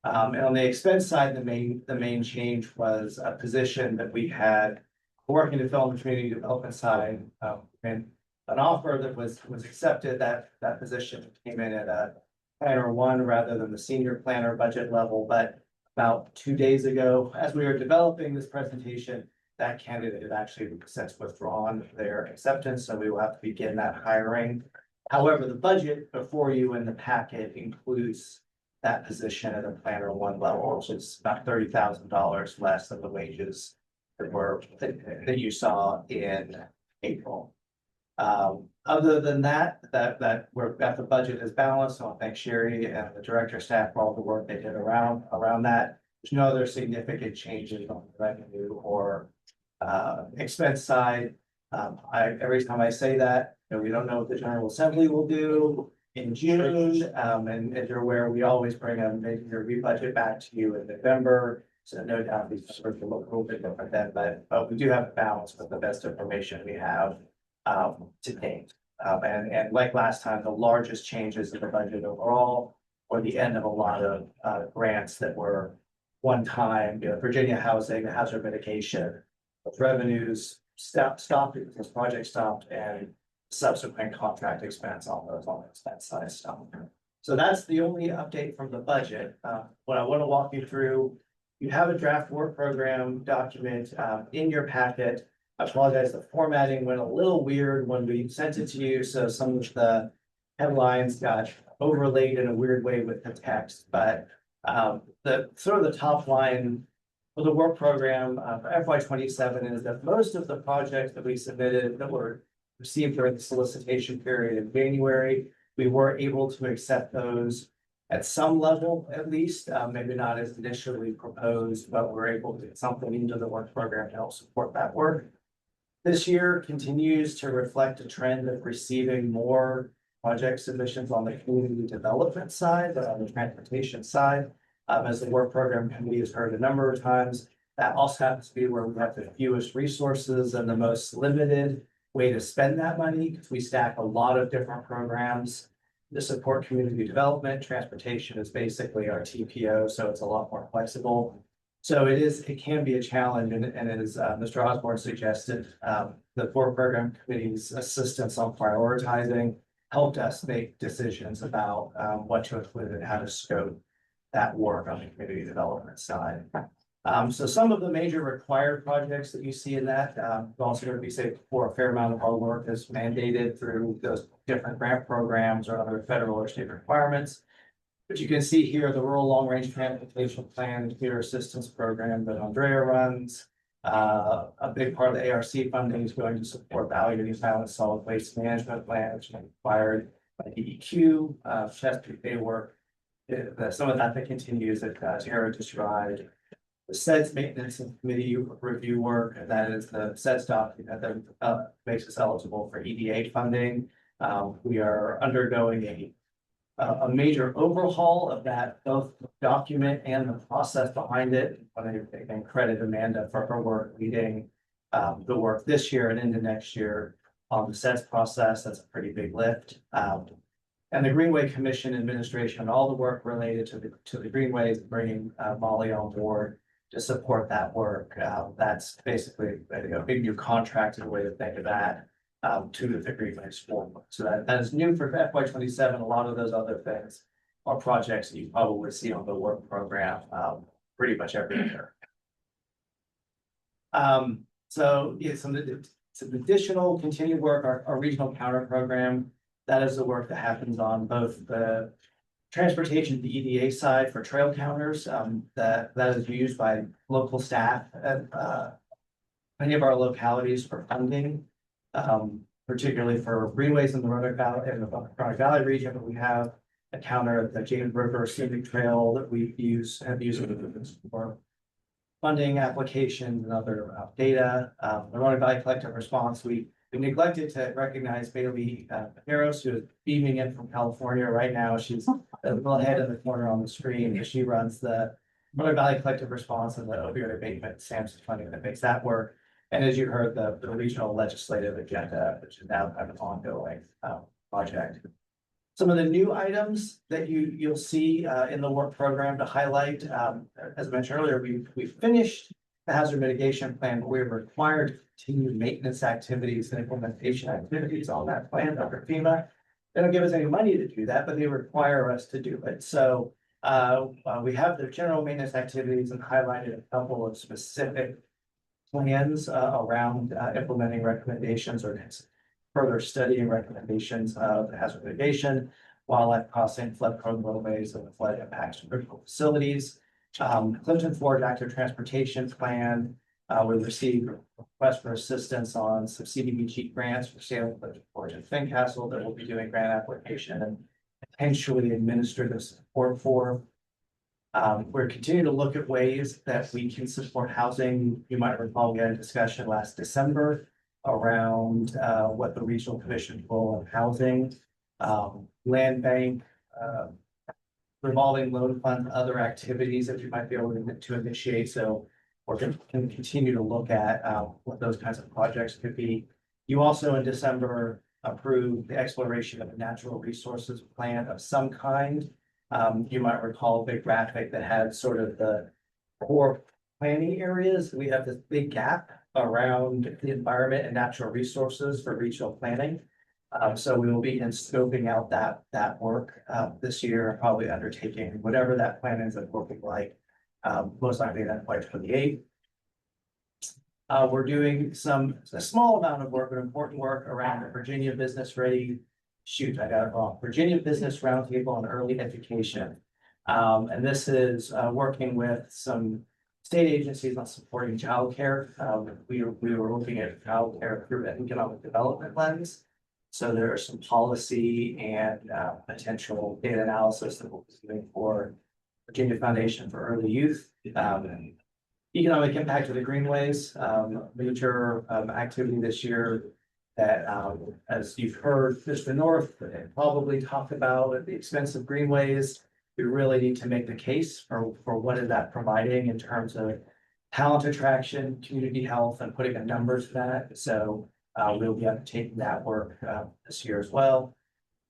And on the expense side, the main change was a position that we had working to fill on the community development side, and an offer that was accepted. That position came in at a planner 1 rather than the senior planner budget level. But about 2 days ago, as we were developing this presentation, that candidate had actually since withdrawn their acceptance, so we will have to begin that hiring. However, the budget before you in the packet includes that position at a planner 1 level, which is about $30,000 less than the wages that you saw in April. Other than that we're at the budget is balanced. So I thank Sherry and the director staff for all the work they did around that. There's no other significant changes on the revenue or expense side. Every time I say that, we don't know what the General Assembly will do in June. And as you're aware, we always bring a mid-year budget back to you in November. So no doubt these numbers will look a little bit different then, but we do have a balance with the best information we have to date. And like last time, the largest changes in the budget overall were the end of a lot of grants that were one time, Virginia housing, hazard mitigation, those revenues stopped because this project stopped, and subsequent contract expense on the expense side stopped. So that's the only update from the budget. What I want to walk you through You have a draft work program document in your packet. I apologize, the formatting went a little weird when we sent it to you, so some of the headlines got overlaid in a weird way with the text, but the sort of the top line for the work program for FY 27 is that most of the projects that we submitted that were received during the solicitation period in January, we were able to accept those at some level, at least, maybe not as initially proposed, but we're able to get something into the work program to help support that work. This year continues to reflect a trend of receiving more project submissions on the community development side, but on the transportation side. As the work program committee has heard a number of times, that also happens to be where we have the fewest resources and the most limited way to spend that money, because we stack a lot of different programs to support community development. Transportation is basically our TPO, so it's a lot more flexible. So it can be a challenge, and as Mr. Osborne suggested, the board program committee's assistance on prioritizing helped us make decisions about what to include and how to scope that work on the community development side. So some of the major required projects that you see in that, also going to be saved for a fair amount of our work is mandated through those different grant programs or other federal or state requirements. But you can see here the Rural Long Range Transportation Plan Commuter Assistance Program that Andrea runs. A big part of the ARC funding is going to support the Allegheny Valley Solid Waste Management Plan, which is required by DEQ, Chesapeake Bay work. Some of that continues at Heritage Drive. The SEDS maintenance and committee review work, and that is the SEDS document that makes us eligible for EDA funding. We are undergoing a major overhaul of that, both document and the process behind it. I want to again credit Amanda for her work leading the work this year and into next year on the SEDS process. That's a pretty big lift. And the Greenway Commission administration, all the work related to the greenways, bringing Molly on board to support that work. That's basically a big new contract is a way to think of that. To the greenways forward. So that is new for FY 27. A lot of those other things are projects that you probably see on the work program pretty much every year. So yeah, some additional continued work, our regional counter program. That is the work that happens on both the transportation, the EDA side for trail counters. That is used by local staff at many of our localities for funding. Particularly for greenways in the Roanoke Valley region, but we have a counter at the James River Scenic Trail that we have used for funding applications and other data. The Roanoke Valley Collective Response, we neglected to recognize Bailey Harris, who is beaming in from California right now. She's a little head in the corner on the screen. She runs the Roanoke Valley Collective Response and the opioid abatement SAMHSA funding that makes that work. And as you heard, the regional legislative agenda, which is now kind of an ongoing project. Some of the new items that you'll see in the work program to highlight, as I mentioned earlier, we finished the hazard mitigation plan, but we're required to continue maintenance activities and implementation activities on that plan under FEMA. They don't give us any money to do that, but they require us to do it. So we have the general maintenance activities and highlighted a couple of specific plans around implementing recommendations or further studying recommendations of the hazard mitigation, wildlife crossing, flood prone roadways, and the flood impacts to critical facilities. Clinton Ford Active Transportation Plan. We received requests for assistance on some CDBG grants for Salem, Forge, and Fincastle that will be doing grant application and potentially administrative support for. We're continuing to look at ways that we can support housing. You might recall we had a discussion last December around what the regional commission's role in housing, land bank, revolving loan fund, other activities that you might be able to initiate. So we're going to continue to look at what those kinds of projects could be. You also in December approved the exploration of a natural resources plan of some kind. You might recall a big graphic that had sort of the core planning areas. We have this big gap around the environment and natural resources for regional planning. So we will be in scoping out that work this year, probably undertaking whatever that plan ends up looking like most likely that FY 28. We're doing a small amount of work, but important work around the Virginia Business Ready. Shoot, I got it wrong. Virginia Business Roundtable on Early Education. And this is working with some state agencies on supporting childcare. We were looking at childcare through an economic development lens. So there are some policy and potential data analysis that we'll be doing for Virginia Foundation for Early Youth. Economic impact of the greenways, major activity this year that, as you've heard, Mr. North probably talked about at the expense of greenways. We really need to make the case for what is that providing in terms of talent attraction, community health, and putting a number to that. So we'll be undertaking that work this year as well.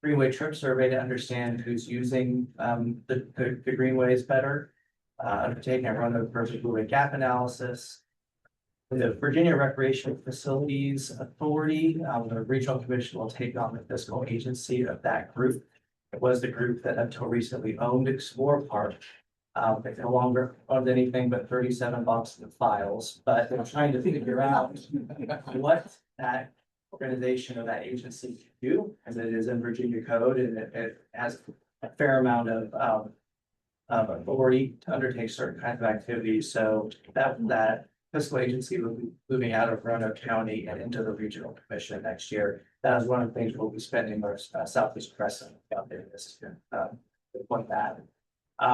Greenway trip survey to understand who's using the greenways better. Undertaking a Roanoke Valley gap analysis. The Virginia Recreational Facilities Authority, the regional commission will take on the fiscal agency of that group. It was the group that until recently owned Explore Park. They no longer owned anything but 37 boxes of files, but they're trying to figure out what that organization or that agency can do, as it is in Virginia code, and it has a fair amount of authority to undertake certain kinds of activities. So that fiscal agency will be moving out of Roanoke County and into the regional commission next year. That is one of the things we'll be spending our Southeast Crescent out there this year. Point that.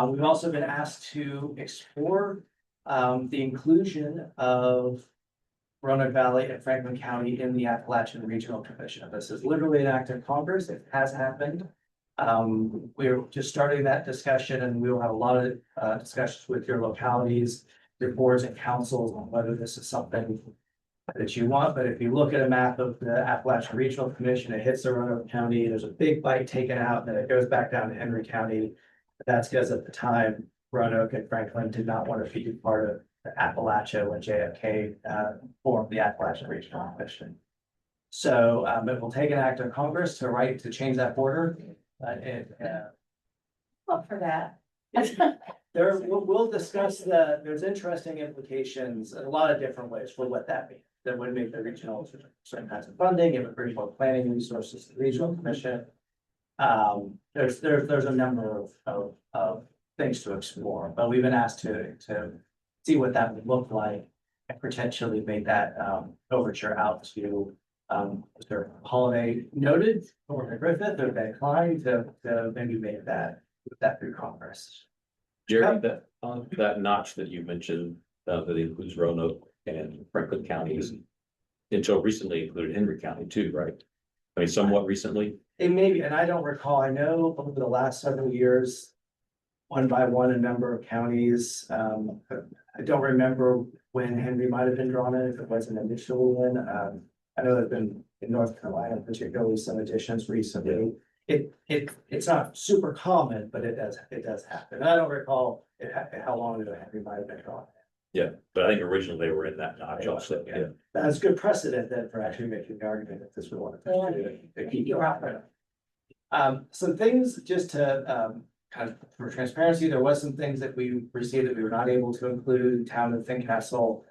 We've also been asked to explore the inclusion of Roanoke Valley and Franklin County in the Appalachian Regional Commission. This is literally an act of Congress. It has happened. We're just starting that discussion, and we will have a lot of discussions with your localities, your boards and councils on whether this is something that you want. But if you look at a map of the Appalachian Regional Commission, it hits the Roanoke County. There's a big bite taken out, and then it goes back down to Henry County. That's because at the time, Roanoke and Franklin did not want to be part of the Appalachia when JFK formed the Appalachian Regional Commission. So it will take an act of Congress to change that border. Look for that. We'll discuss there's interesting implications in a lot of different ways for what that means. That would make the regional certain kinds of funding, it would bring more planning resources to the regional commission. There's a number of things to explore, but we've been asked to see what that would look like and potentially make that overture out to Mr. Holiday noted or Griffith or Ben Klein to maybe make that through Congress. Jerry, that notch that you mentioned, that includes Roanoke and Franklin counties, until recently included Henry County too, right? I mean, somewhat recently. It may be, and I don't recall, I know over the last several years, one by one, a number of counties, I don't remember when Henry might have been drawn in, if it was an initial one. I know there's been in North Carolina, particularly some additions recently. It's not super common, but it does happen. And I don't recall how long ago Henry might have been drawn. Yeah, but I think originally they were in that notch also. Yeah, that's good precedent then for actually making the argument that this would want to keep you out there. Some things just to kind of for transparency, there was some things that we received that we were not able to include. Town of Fincastle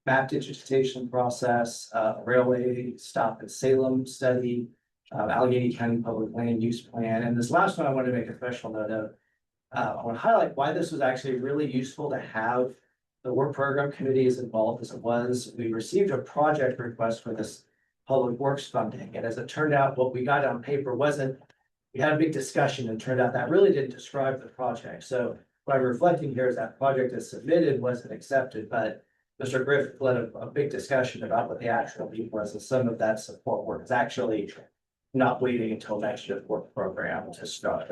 map digitization process, railway stop in Salem study, Allegheny County Public Land Use Plan, and this last one I want to make a special note of. I want to highlight why this was actually really useful to have the work program committee as involved as it was. We received a project request for this public works funding, and as it turned out, what we got on paper wasn't. We had a big discussion and turned out that really didn't describe the project. So what I'm reflecting here is that project as submitted wasn't accepted, but Mr. Griffith led a big discussion about what the actual need was, and some of that support work is actually not waiting until next year's work program to start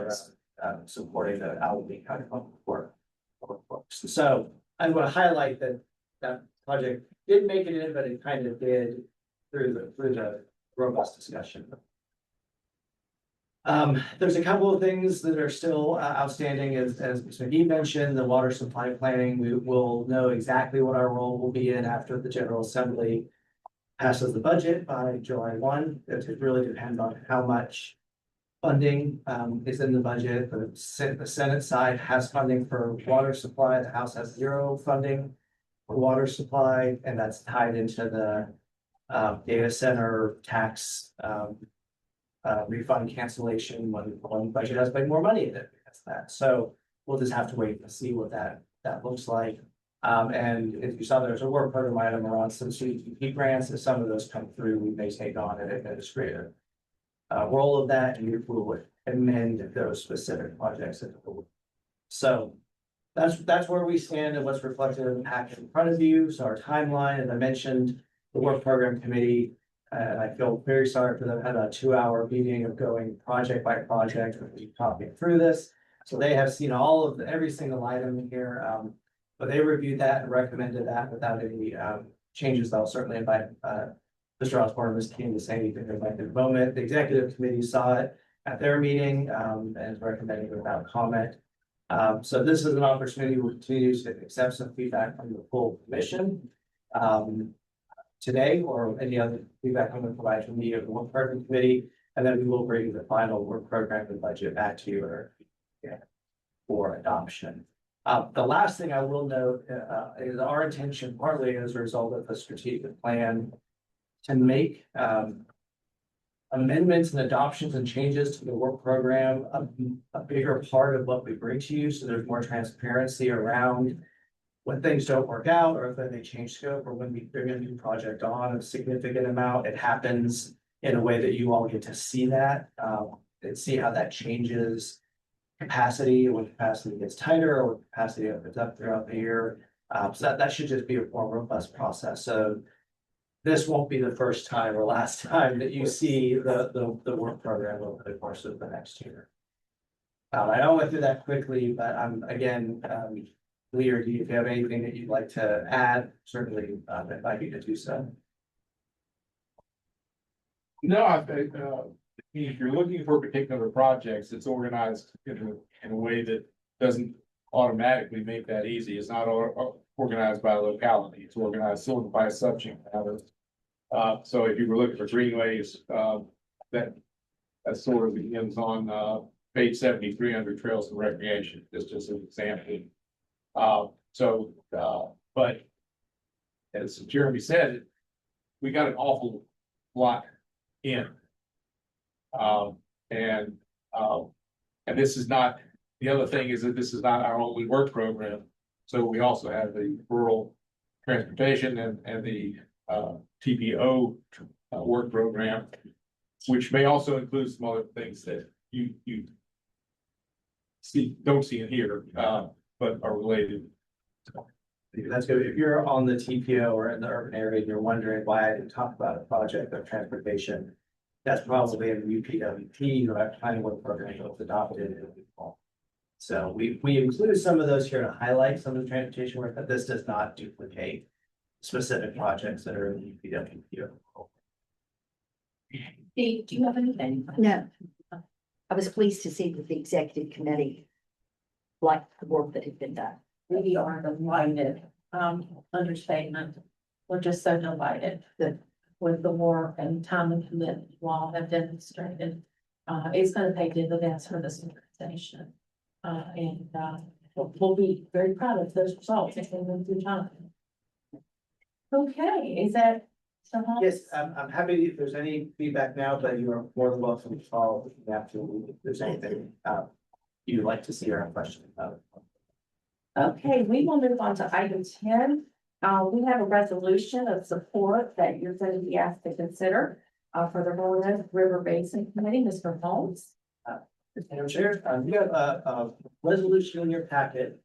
supporting the Allegheny County Public Works. So I'm going to highlight that project didn't make it in, but it kind of did through the robust discussion. There's a couple of things that are still outstanding, as Mr. McGee mentioned, the water supply planning. We will know exactly what our role will be in after the General Assembly passes the budget by July 1. It really depends on how much funding, is in the budget. The Senate side has funding for water supply. The House has zero funding for water supply, and that's tied into the data center tax refund cancellation when one budget has way more money in it. That's that. So we'll just have to wait and see what that looks like. And if you saw, there's a work program item around some CDP grants. If some of those come through, we may take on an administrative role of that, and we would amend those specific projects. So that's where we stand and what's reflected in the packet in front of you. So our timeline, as I mentioned, the work program committee, and I feel very sorry for them, had a 2-hour meeting of going project by project, talking through this. So they have seen all of every single item in here, but they reviewed that and recommended that without any changes. I'll certainly invite Mr. Osborne and his team to say anything they'd like at the moment. The executive committee saw it at their meeting and is recommending it without comment. So this is an opportunity to continue to accept some feedback from the full commission today, or any other feedback I'm going to provide from me or the work program committee, and then we will bring the final work program and budget back to you for adoption. The last thing I will note is our intention, partly as a result of the strategic plan, to make amendments and adoptions and changes to the work program a bigger part of what we bring to you, so there's more transparency around when things don't work out, or if they change scope, or when we bring a new project on a significant amount, it happens in a way that you all get to see that and see how that changes capacity, when capacity gets tighter, or when capacity opens up throughout the year. So that should just be a more robust process. So this won't be the first time or last time that you see the work program over the course of the next year. I know I went through that quickly, but I'm again, Lee, or do you have anything that you'd like to add? Certainly, invite you to do so. No, I think, if you're looking for particular projects, it's organized in a way that doesn't automatically make that easy. It's not organized by locality. It's organized sort of by subject matter. So if you were looking for greenways, that sort of begins on page 73 under trails and recreation. It's just an example. But as Jeremy said, we got an awful lot in. And this is not, the other thing is that this is not our only work program. So we also have the rural transportation and the TPO work program, which may also include some other things that you don't see in here, but are related. That's good. If you're on the TPO or in the urban area, and you're wondering why I didn't talk about a project of transportation, that's probably in the UPWP, or that kind of work program that was adopted in the fall. So we included some of those here to highlight some of the transportation work, but this does not duplicate specific projects that are in the UPWP. Steve, do you have anything? No. I was pleased to see that the executive committee liked the work that had been done. We are delighted, understatement. We're just so delighted that with the work and time and commitment you all have demonstrated. It's gonna pay dividends for this organization. We'll be very proud of those results as they move through time. Okay, is that? Yes, I'm happy if there's any feedback now, but you are more than welcome to follow after if there's anything you'd like to see or have questions about. Okay, we will move on to item 10. We have a resolution of support that you're going to be asked to consider for the Roanoke River Basin Committee, Mr. Holmes. Madam Chair, you have a resolution in your packet.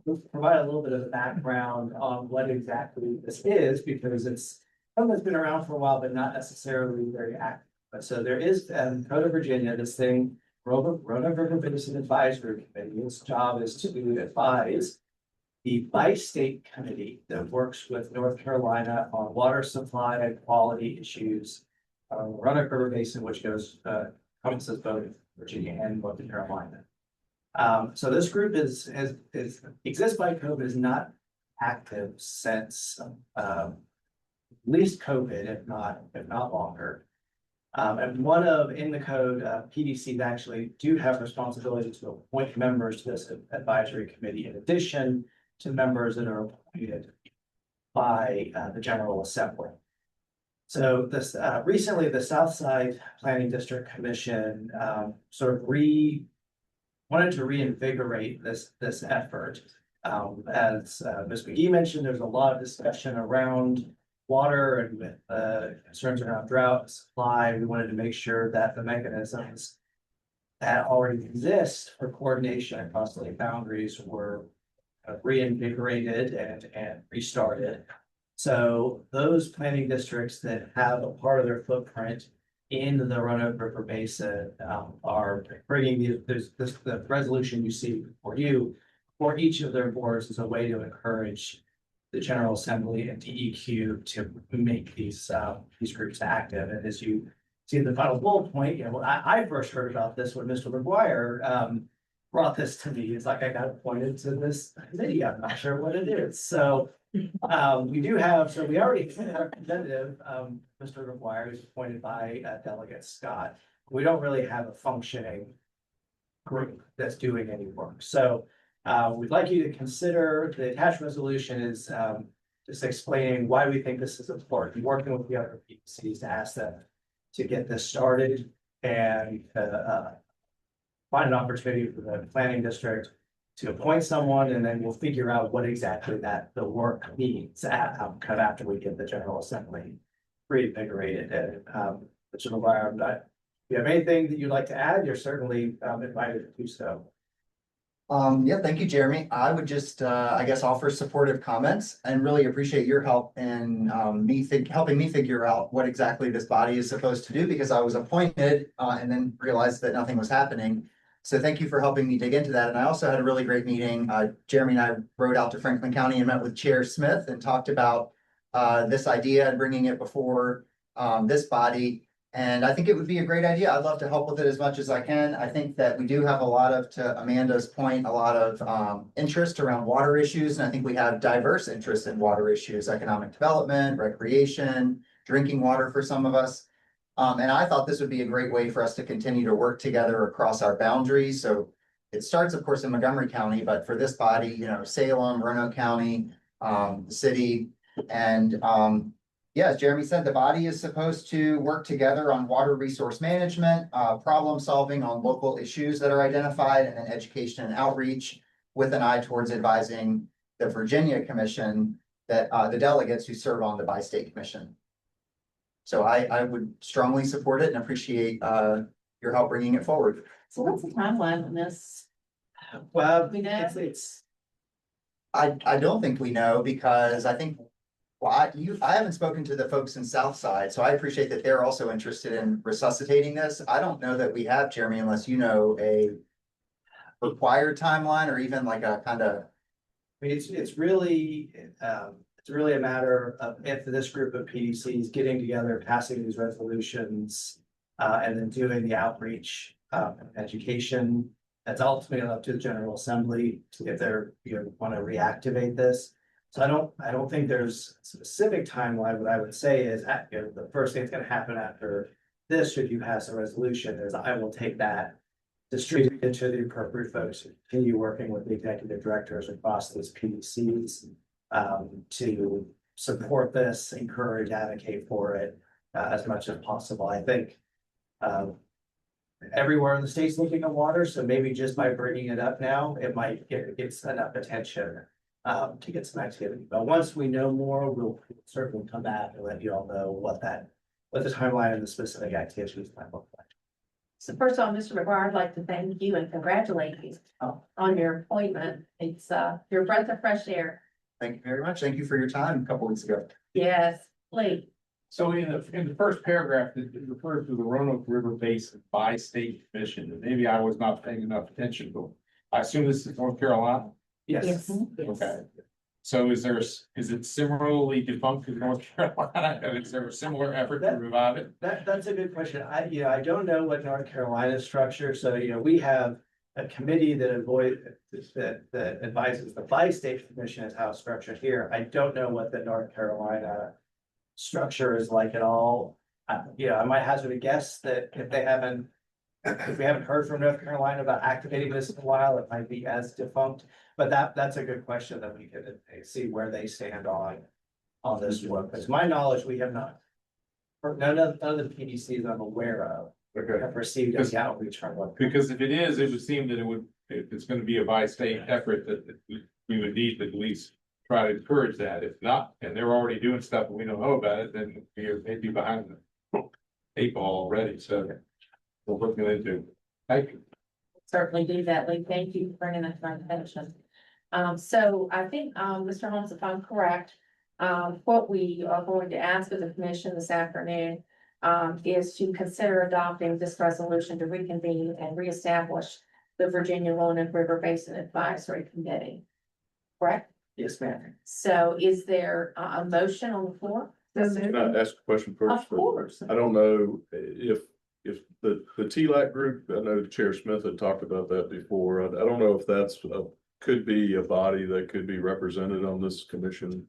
We'll provide a little bit of background on what exactly this is, because it's something that's been around for a while, but not necessarily very active. But so there is Code of Virginia, this thing, Roanoke River Basin Advisory Committee. Its job is to advise the bi-state committee that works with North Carolina on water supply and quality issues. Roanoke River Basin, which goes encompasses both Virginia and North Carolina. So this group exists by code, is not active since at least COVID, if not longer. And in the code, PDCs actually do have responsibility to appoint members to this advisory committee in addition to members that are appointed by the General Assembly. So this, recently, the Southside Planning District Commission, sort of wanted to reinvigorate this effort. As Ms. McGee mentioned, there's a lot of discussion around water and with concerns around drought supply. We wanted to make sure that the mechanisms that already exist for coordination across state boundaries were reinvigorated and restarted. So those planning districts that have a part of their footprint in the Roanoke River Basin are bringing the resolution you see for you for each of their boards as a way to encourage the General Assembly and DEQ to make these groups active. And as you see the final bullet point, I first heard about this when Mr. McGuire brought this to me. It's like I got appointed to this committee. I'm not sure what it is. So we already have a representative, Mr. McGuire, who's appointed by Delegate Scott. We don't really have a functioning group that's doing any work. So we'd like you to consider the attached resolution is just explaining why we think this is important, working with the other PCs to ask them to get this started and find an opportunity for the planning district to appoint someone, and then we'll figure out what exactly that the work means kind of after we get the General Assembly reinvigorated. And Mr. McGuire, if you have anything that you'd like to add, you're certainly invited to do so. Yeah, thank you, Jeremy. I would just, I guess, offer supportive comments and really appreciate your help in helping me figure out what exactly this body is supposed to do, because I was appointed and then realized that nothing was happening. So thank you for helping me dig into that. And I also had a really great meeting. Jeremy and I rode out to Franklin County and met with Chair Smith and talked about this idea and bringing it before this body. And I think it would be a great idea. I'd love to help with it as much as I can. I think that we do have a lot of, to Amanda's point, a lot of interest around water issues. And I think we have diverse interests in water issues, economic development, recreation, drinking water for some of us. And I thought this would be a great way for us to continue to work together across our boundaries. So it starts, of course, in Montgomery County, but for this body, Salem, Roanoke County, the city, and yeah, as Jeremy said, the body is supposed to work together on water resource management, problem solving on local issues that are identified, and then education and outreach with an eye towards advising the Virginia Commission that the delegates who serve on the Bi-State Commission. So I would strongly support it and appreciate your help bringing it forward. So what's the timeline on this? Well, We know? I don't think we know, because I think, well, I haven't spoken to the folks in Southside, so I appreciate that they're also interested in resuscitating this. I don't know that we have, Jeremy, unless you know a required timeline or even like a kind of. I mean, it's really a matter of if this group of PDCs getting together, passing these resolutions, and then doing the outreach, education. That's ultimately up to the General Assembly to if they're, want to reactivate this. So I don't think there's a specific timeline. What I would say is, the first thing that's going to happen after this, should you pass a resolution, is I will take that, distribute it to the appropriate folks, continue working with the executive directors across those PDCs to support this, encourage, advocate for it as much as possible. I think everywhere in the state's looking at water, so maybe just by bringing it up now, it might get enough attention to get some activity. But once we know more, we'll certainly come back and let you all know what the timeline and the specific activities might look like. So first of all, Mr. McGuire, I'd like to thank you and congratulate you on your appointment. It's your breath of fresh air. Thank you very much. Thank you for your time a couple weeks ago. Yes, please. So in the first paragraph, it refers to the Roanoke River Basin Bi-State Commission, and maybe I was not paying enough attention, but I assume this is North Carolina? Yes. Okay. So is it similarly defunct in North Carolina, and is there a similar effort to revive it? That's a good question. I don't know what North Carolina's structure, so, we have a committee that advises the Bi-State Commission is how it's structured here. I don't know what the North Carolina structure is like at all. I might hazard a guess that if we haven't heard from North Carolina about activating this in a while, it might be as defunct. But that's a good question that we could see where they stand on this one, because my knowledge, we have not. None of the PDCs I'm aware of have received any outreach from one. Because if it is, it would seem that if it's gonna be a by-state effort, that we would need to at least try to encourage that. If not, and they're already doing stuff and we don't know about it, then we're maybe behind the 8 ball already, so we're looking into. Thank you. Certainly do that, Lee. Thank you for bringing that to our attention. So I think, Mr. Holmes, if I'm correct, what we are going to ask of the commission this afternoon is to consider adopting this resolution to reconvene and reestablish the Virginia Roanoke River Basin Advisory Committee. Correct? Yes, ma'am. So is there a motion on the floor? Can I ask a question first? Of course. I don't know if the TLAC group, I know Chair Smith had talked about that before. I don't know if could be a body that could be represented on this commission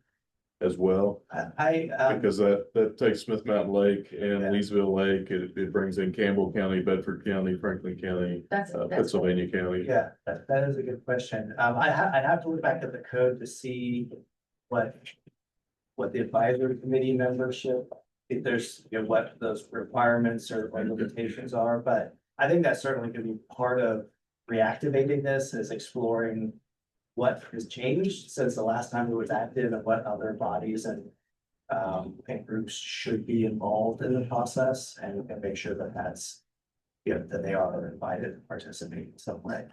as well. Because that takes Smith Mountain Lake and Leesville Lake. It brings in Campbell County, Bedford County, Franklin County, That's Pennsylvania County. Yeah, that is a good question. I'd have to look back at the code to see what the advisory committee membership, if there's, what those requirements or limitations are, but I think that certainly could be part of reactivating this, is exploring what has changed since the last time it was active and what other bodies and groups should be involved in the process, and make sure that that's, that they are invited to participate in some way.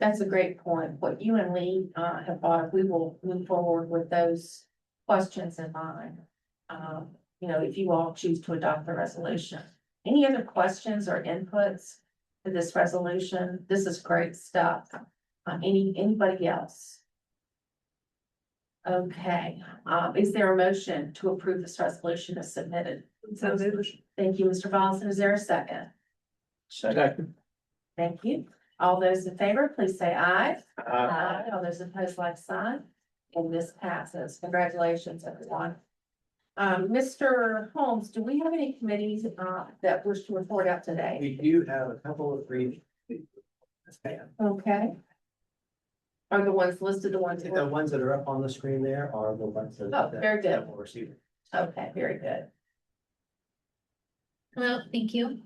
That's a great point. What you and Lee have brought up, we will move forward with those questions in mind. If you all choose to adopt the resolution. Any other questions or inputs to this resolution? This is great stuff. Anybody else? Okay, is there a motion to approve this resolution as submitted? So Thank you, Mr. Volleson. Is there a second? Second. Thank you. All those in favor, please say aye. Aye. All those opposed, like sign. And this passes. Congratulations, everyone. Mr. Holmes, do we have any committees that wish to report out today? We do have a couple of brief. Okay. Are the ones listed the ones? The ones that are up on the screen there are the ones that. Oh, very good. that will receive it. Okay, very good. Hello, thank you.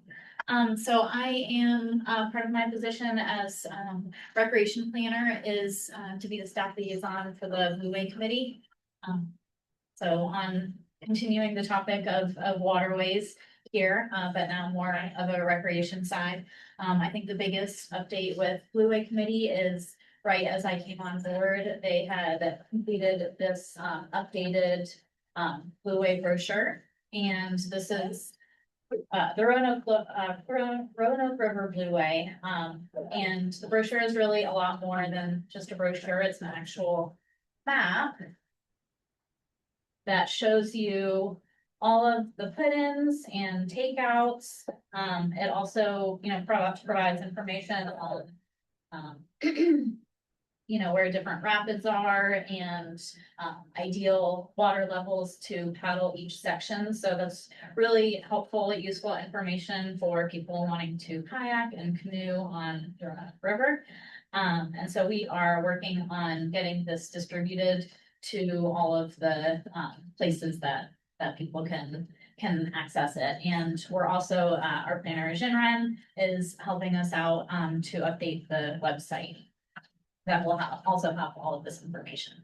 So I am, part of my position as, recreation planner is, to be the staff liaison for the Blue Way Committee. So on continuing the topic of waterways here, but now more of a recreation side. I think the biggest update with Blue Way Committee is right as I came on board, they had completed this, updated, Blue Way brochure. And this is the Roanoke River Blue Way. And the brochure is really a lot more than just a brochure. It's an actual map that shows you all of the put-ins and takeouts. It also, provides information on, where different rapids are and ideal water levels to paddle each section. So that's really helpful, useful information for people wanting to kayak and canoe on the Roanoke River. And so we are working on getting this distributed to all of the places that people can access it. And we're also, our planner Jinren is helping us out to update the website. That will also have all of this information.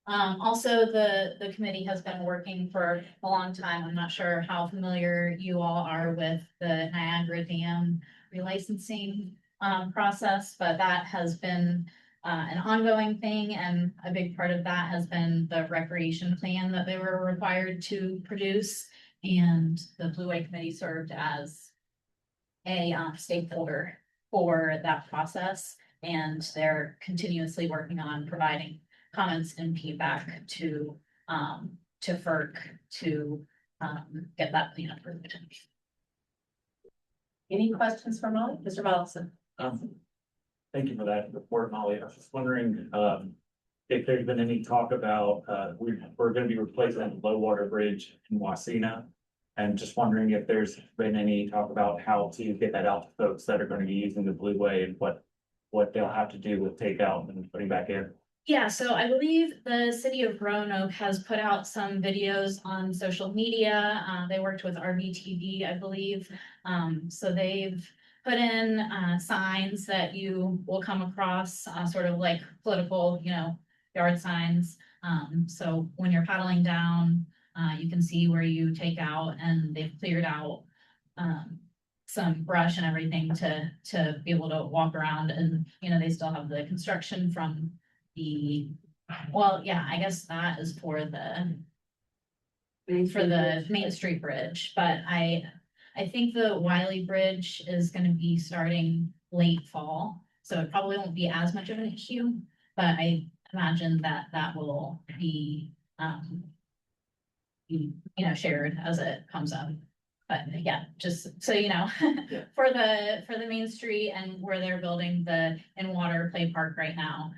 Also, the committee has been working for a long time. I'm not sure how familiar you all are with the Niagara Dam relicensing process, but that has been an ongoing thing, and a big part of that has been the recreation plan that they were required to produce. And the Blue Way Committee served as a stakeholder for that process. And they're continuously working on providing comments and feedback to FERC to get that plan approved. Any questions for Molly? Mr. Volleson? Thank you for that report, Molly. I was just wondering, if there's been any talk about, we're gonna be replacing the low water bridge in Wasena. And just wondering if there's been any talk about how to get that out to folks that are gonna be using the Blue Way and what they'll have to do with takeout and putting back in. Yeah, so I believe the city of Roanoke has put out some videos on social media. They worked with RVTV, I believe. So they've put in signs that you will come across, sort of like political, yard signs. So when you're paddling down, you can see where you take out, and they've cleared out some brush and everything to be able to walk around, and they still have the construction from I guess that is for the Main Street Bridge, but I think the Wiley Bridge is gonna be starting late fall, so it probably won't be as much of an issue, but I imagine that will be shared as it comes up. But yeah, just so you know, for the Main Street and where they're building the in-water play park right now,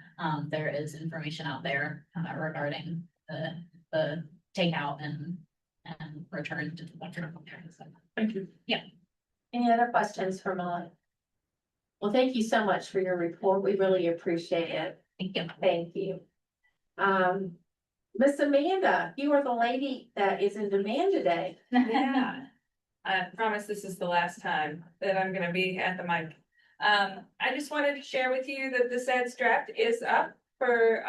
there is information out there regarding the takeout and return to the water. Thank you. Yeah. Any other questions for Molly? Well, thank you so much for your report. We really appreciate it. Thank you. Thank you. Miss Amanda, you are the lady that is in demand today. Yeah. I promise this is the last time that I'm gonna be at the mic. I just wanted to share with you that the SEDS draft is up for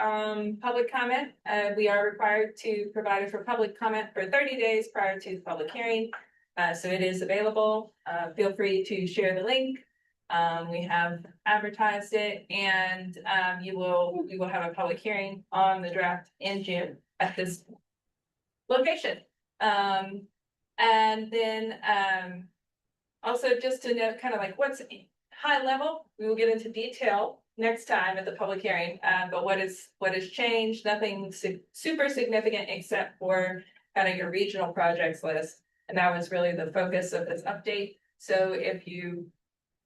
public comment. We are required to provide it for public comment for 30 days prior to the public hearing. So it is available. Feel free to share the link. We have advertised it, and we will have a public hearing on the draft in June at this location. And then also just to note kind of like what's high level, we will get into detail next time at the public hearing. But what has changed, nothing super significant except for kind of your regional projects list. And that was really the focus of this update. So if you,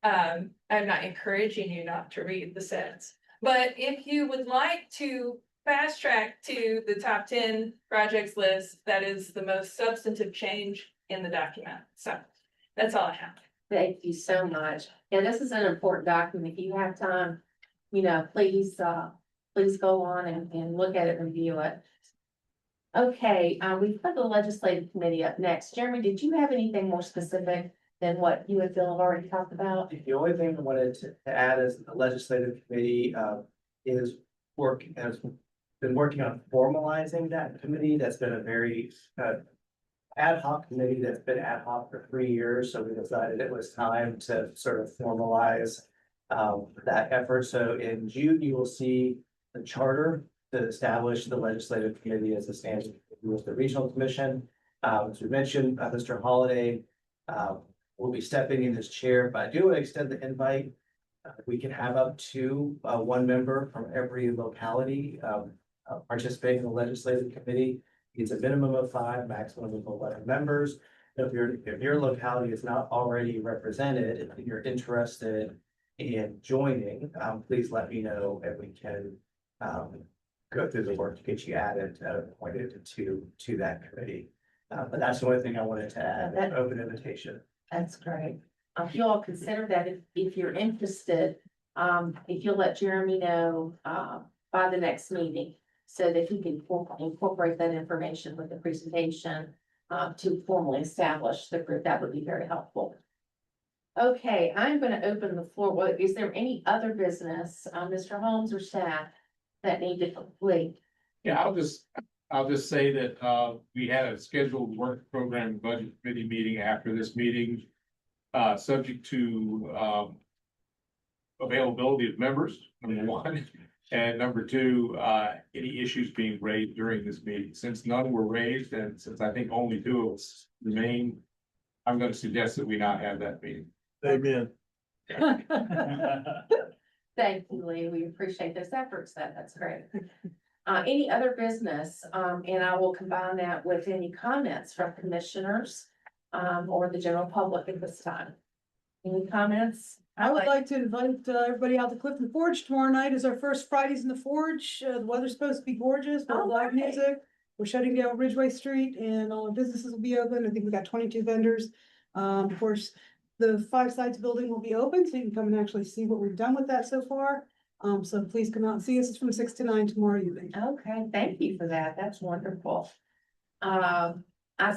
I'm not encouraging you not to read the SEDS, but if you would like to fast track to the top 10 projects list, that is the most substantive change in the document. So that's all I have. Thank you so much. Yeah, this is an important document. If you have time, please go on and look at it, review it. Okay, we've put the legislative committee up next. Jeremy, did you have anything more specific than what you and Phil have already talked about? The only thing I wanted to add is the legislative committee has been working on formalizing that committee. That's been a very ad hoc committee that's been ad hoc for 3 years. So we decided it was time to sort of formalize that effort. So in June, you will see the charter to establish the legislative committee as a standing with the regional commission. As we mentioned, Mr. Holliday will be stepping in as chair, but I do want to extend the invite. We can have up to one member from every locality participate in the legislative committee. It's a minimum of 5, maximum of 11 members. If your locality is not already represented, if you're interested in joining, please let me know and we can go through the work to get you added, appointed to that committee. But that's the only thing I wanted to add, an open invitation. That's great. If you all consider that, if you're interested, if you'll let Jeremy know by the next meeting, so that he can incorporate that information with the presentation to formally establish the group, that would be very helpful. Okay, I'm going to open the floor. Well, is there any other business, Mr. Holmes or staff, that need to complete? Yeah, I'll just say that we had a scheduled work program budget committee meeting after this meeting, subject to availability of members, number one. And number two, any issues being raised during this meeting. Since none were raised, and since I think only 2 of us remain, I'm going to suggest that we not have that meeting. Amen. Thank you, Lee. We appreciate those efforts. That's great. Any other business? And I will combine that with any comments from commissioners or the general public at this time. Any comments? I would like to invite everybody out to Clifton Forge tomorrow night is our first Fridays in the Forge. The weather's supposed to be gorgeous, with live music. We're shutting down Ridgeway Street and all our businesses will be open. I think we got 22 vendors. Of course, the 5 sides building will be open, so you can come and actually see what we've done with that so far. So please come out and see us. It's from 6 to 9 tomorrow evening. Okay, thank you for that. That's wonderful. I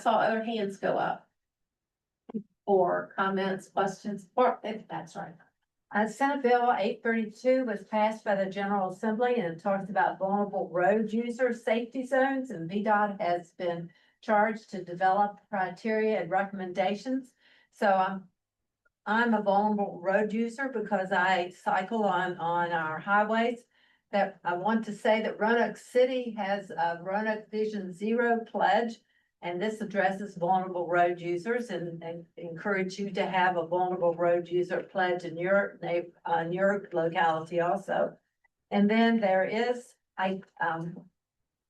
saw other hands go up. Or comments, questions, or if that's right. Senate Bill 832 was passed by the General Assembly and it talks about vulnerable road users, safety zones, and VDOT has been charged to develop criteria and recommendations. So I'm a vulnerable road user because I cycle on our highways. That I want to say that Roanoke City has a Roanoke Vision Zero pledge. And this addresses vulnerable road users and encourage you to have a vulnerable road user pledge in your locality also. And then there is the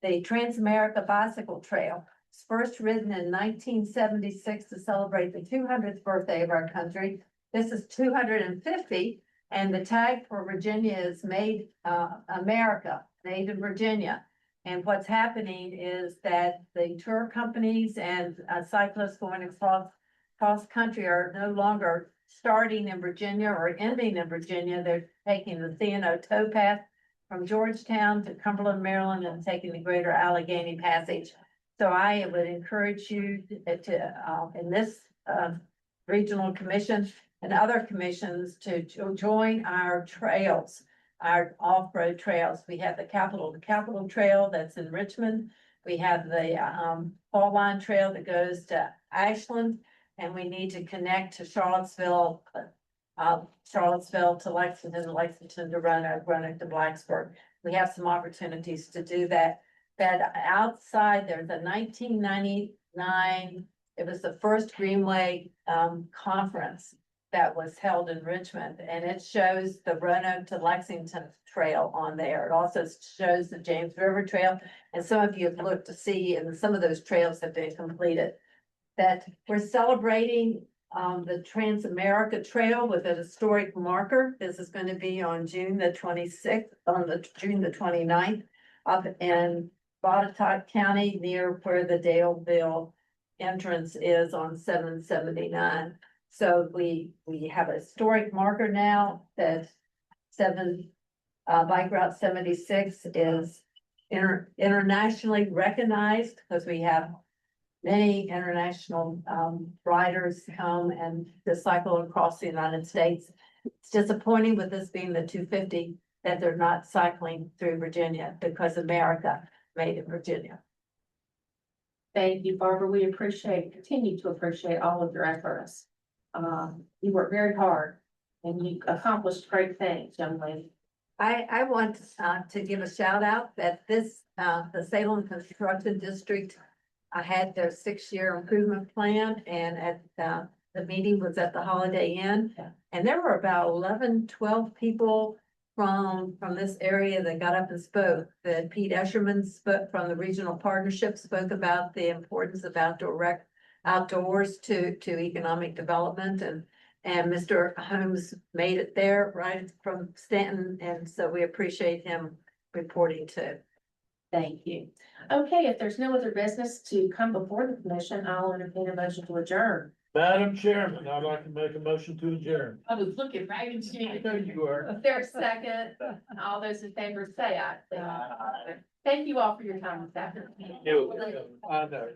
Transamerica Bicycle Trail. It's first ridden in 1976 to celebrate the 200th birthday of our country. This is 250, and the tag for Virginia is Made America, made in Virginia. And what's happening is that the tour companies and cyclists going across country are no longer starting in Virginia or ending in Virginia. They're taking the C&O towpath from Georgetown to Cumberland, Maryland, and taking the Greater Alleghany Passage. So I would encourage you to in this regional commission and other commissions to join our trails. Our off-road trails. We have the Capitol Trail that's in Richmond. We have the Fall Line Trail that goes to Ashland, and we need to connect to Charlottesville to Lexington, Lexington to Roanoke, Roanoke to Blacksburg. We have some opportunities to do that. But outside, there's a 1999, it was the first Greenway conference that was held in Richmond, and it shows the Roanoke to Lexington Trail on there. It also shows the James River Trail, and some of you have looked to see, and some of those trails have been completed. That we're celebrating the Transamerica Trail with a historic marker. This is going to be on June the 26th, June the 29th, up in Botetourt County near where the Daleville entrance is on 779. So we have a historic marker now that Bike Route 76 is internationally recognized because we have many international riders come and to cycle across the United States. It's disappointing with this being the 250 that they're not cycling through Virginia because America made it Virginia. Thank you, Barbara. We continue to appreciate all of your efforts. You work very hard and you accomplished great things, young lady. I want to give a shout out that the Salem Construction District had their 6-year improvement plan, and at the meeting was at the Holiday Inn. And there were about 12 people from this area that got up and spoke. That Pete Escherman spoke from the regional partnership, spoke about the importance of outdoors to economic development, and Mr. Holmes made it there right from Stanton, and so we appreciate him reporting too. Thank you. Okay, if there's no other business to come before the commission, I'll entertain a motion to adjourn. Madam Chairman, I'd like to make a motion to adjourn. I was looking right in I know you are. If there's a second, all those in favor say aye. Thank you all for your time this afternoon. I know. I know.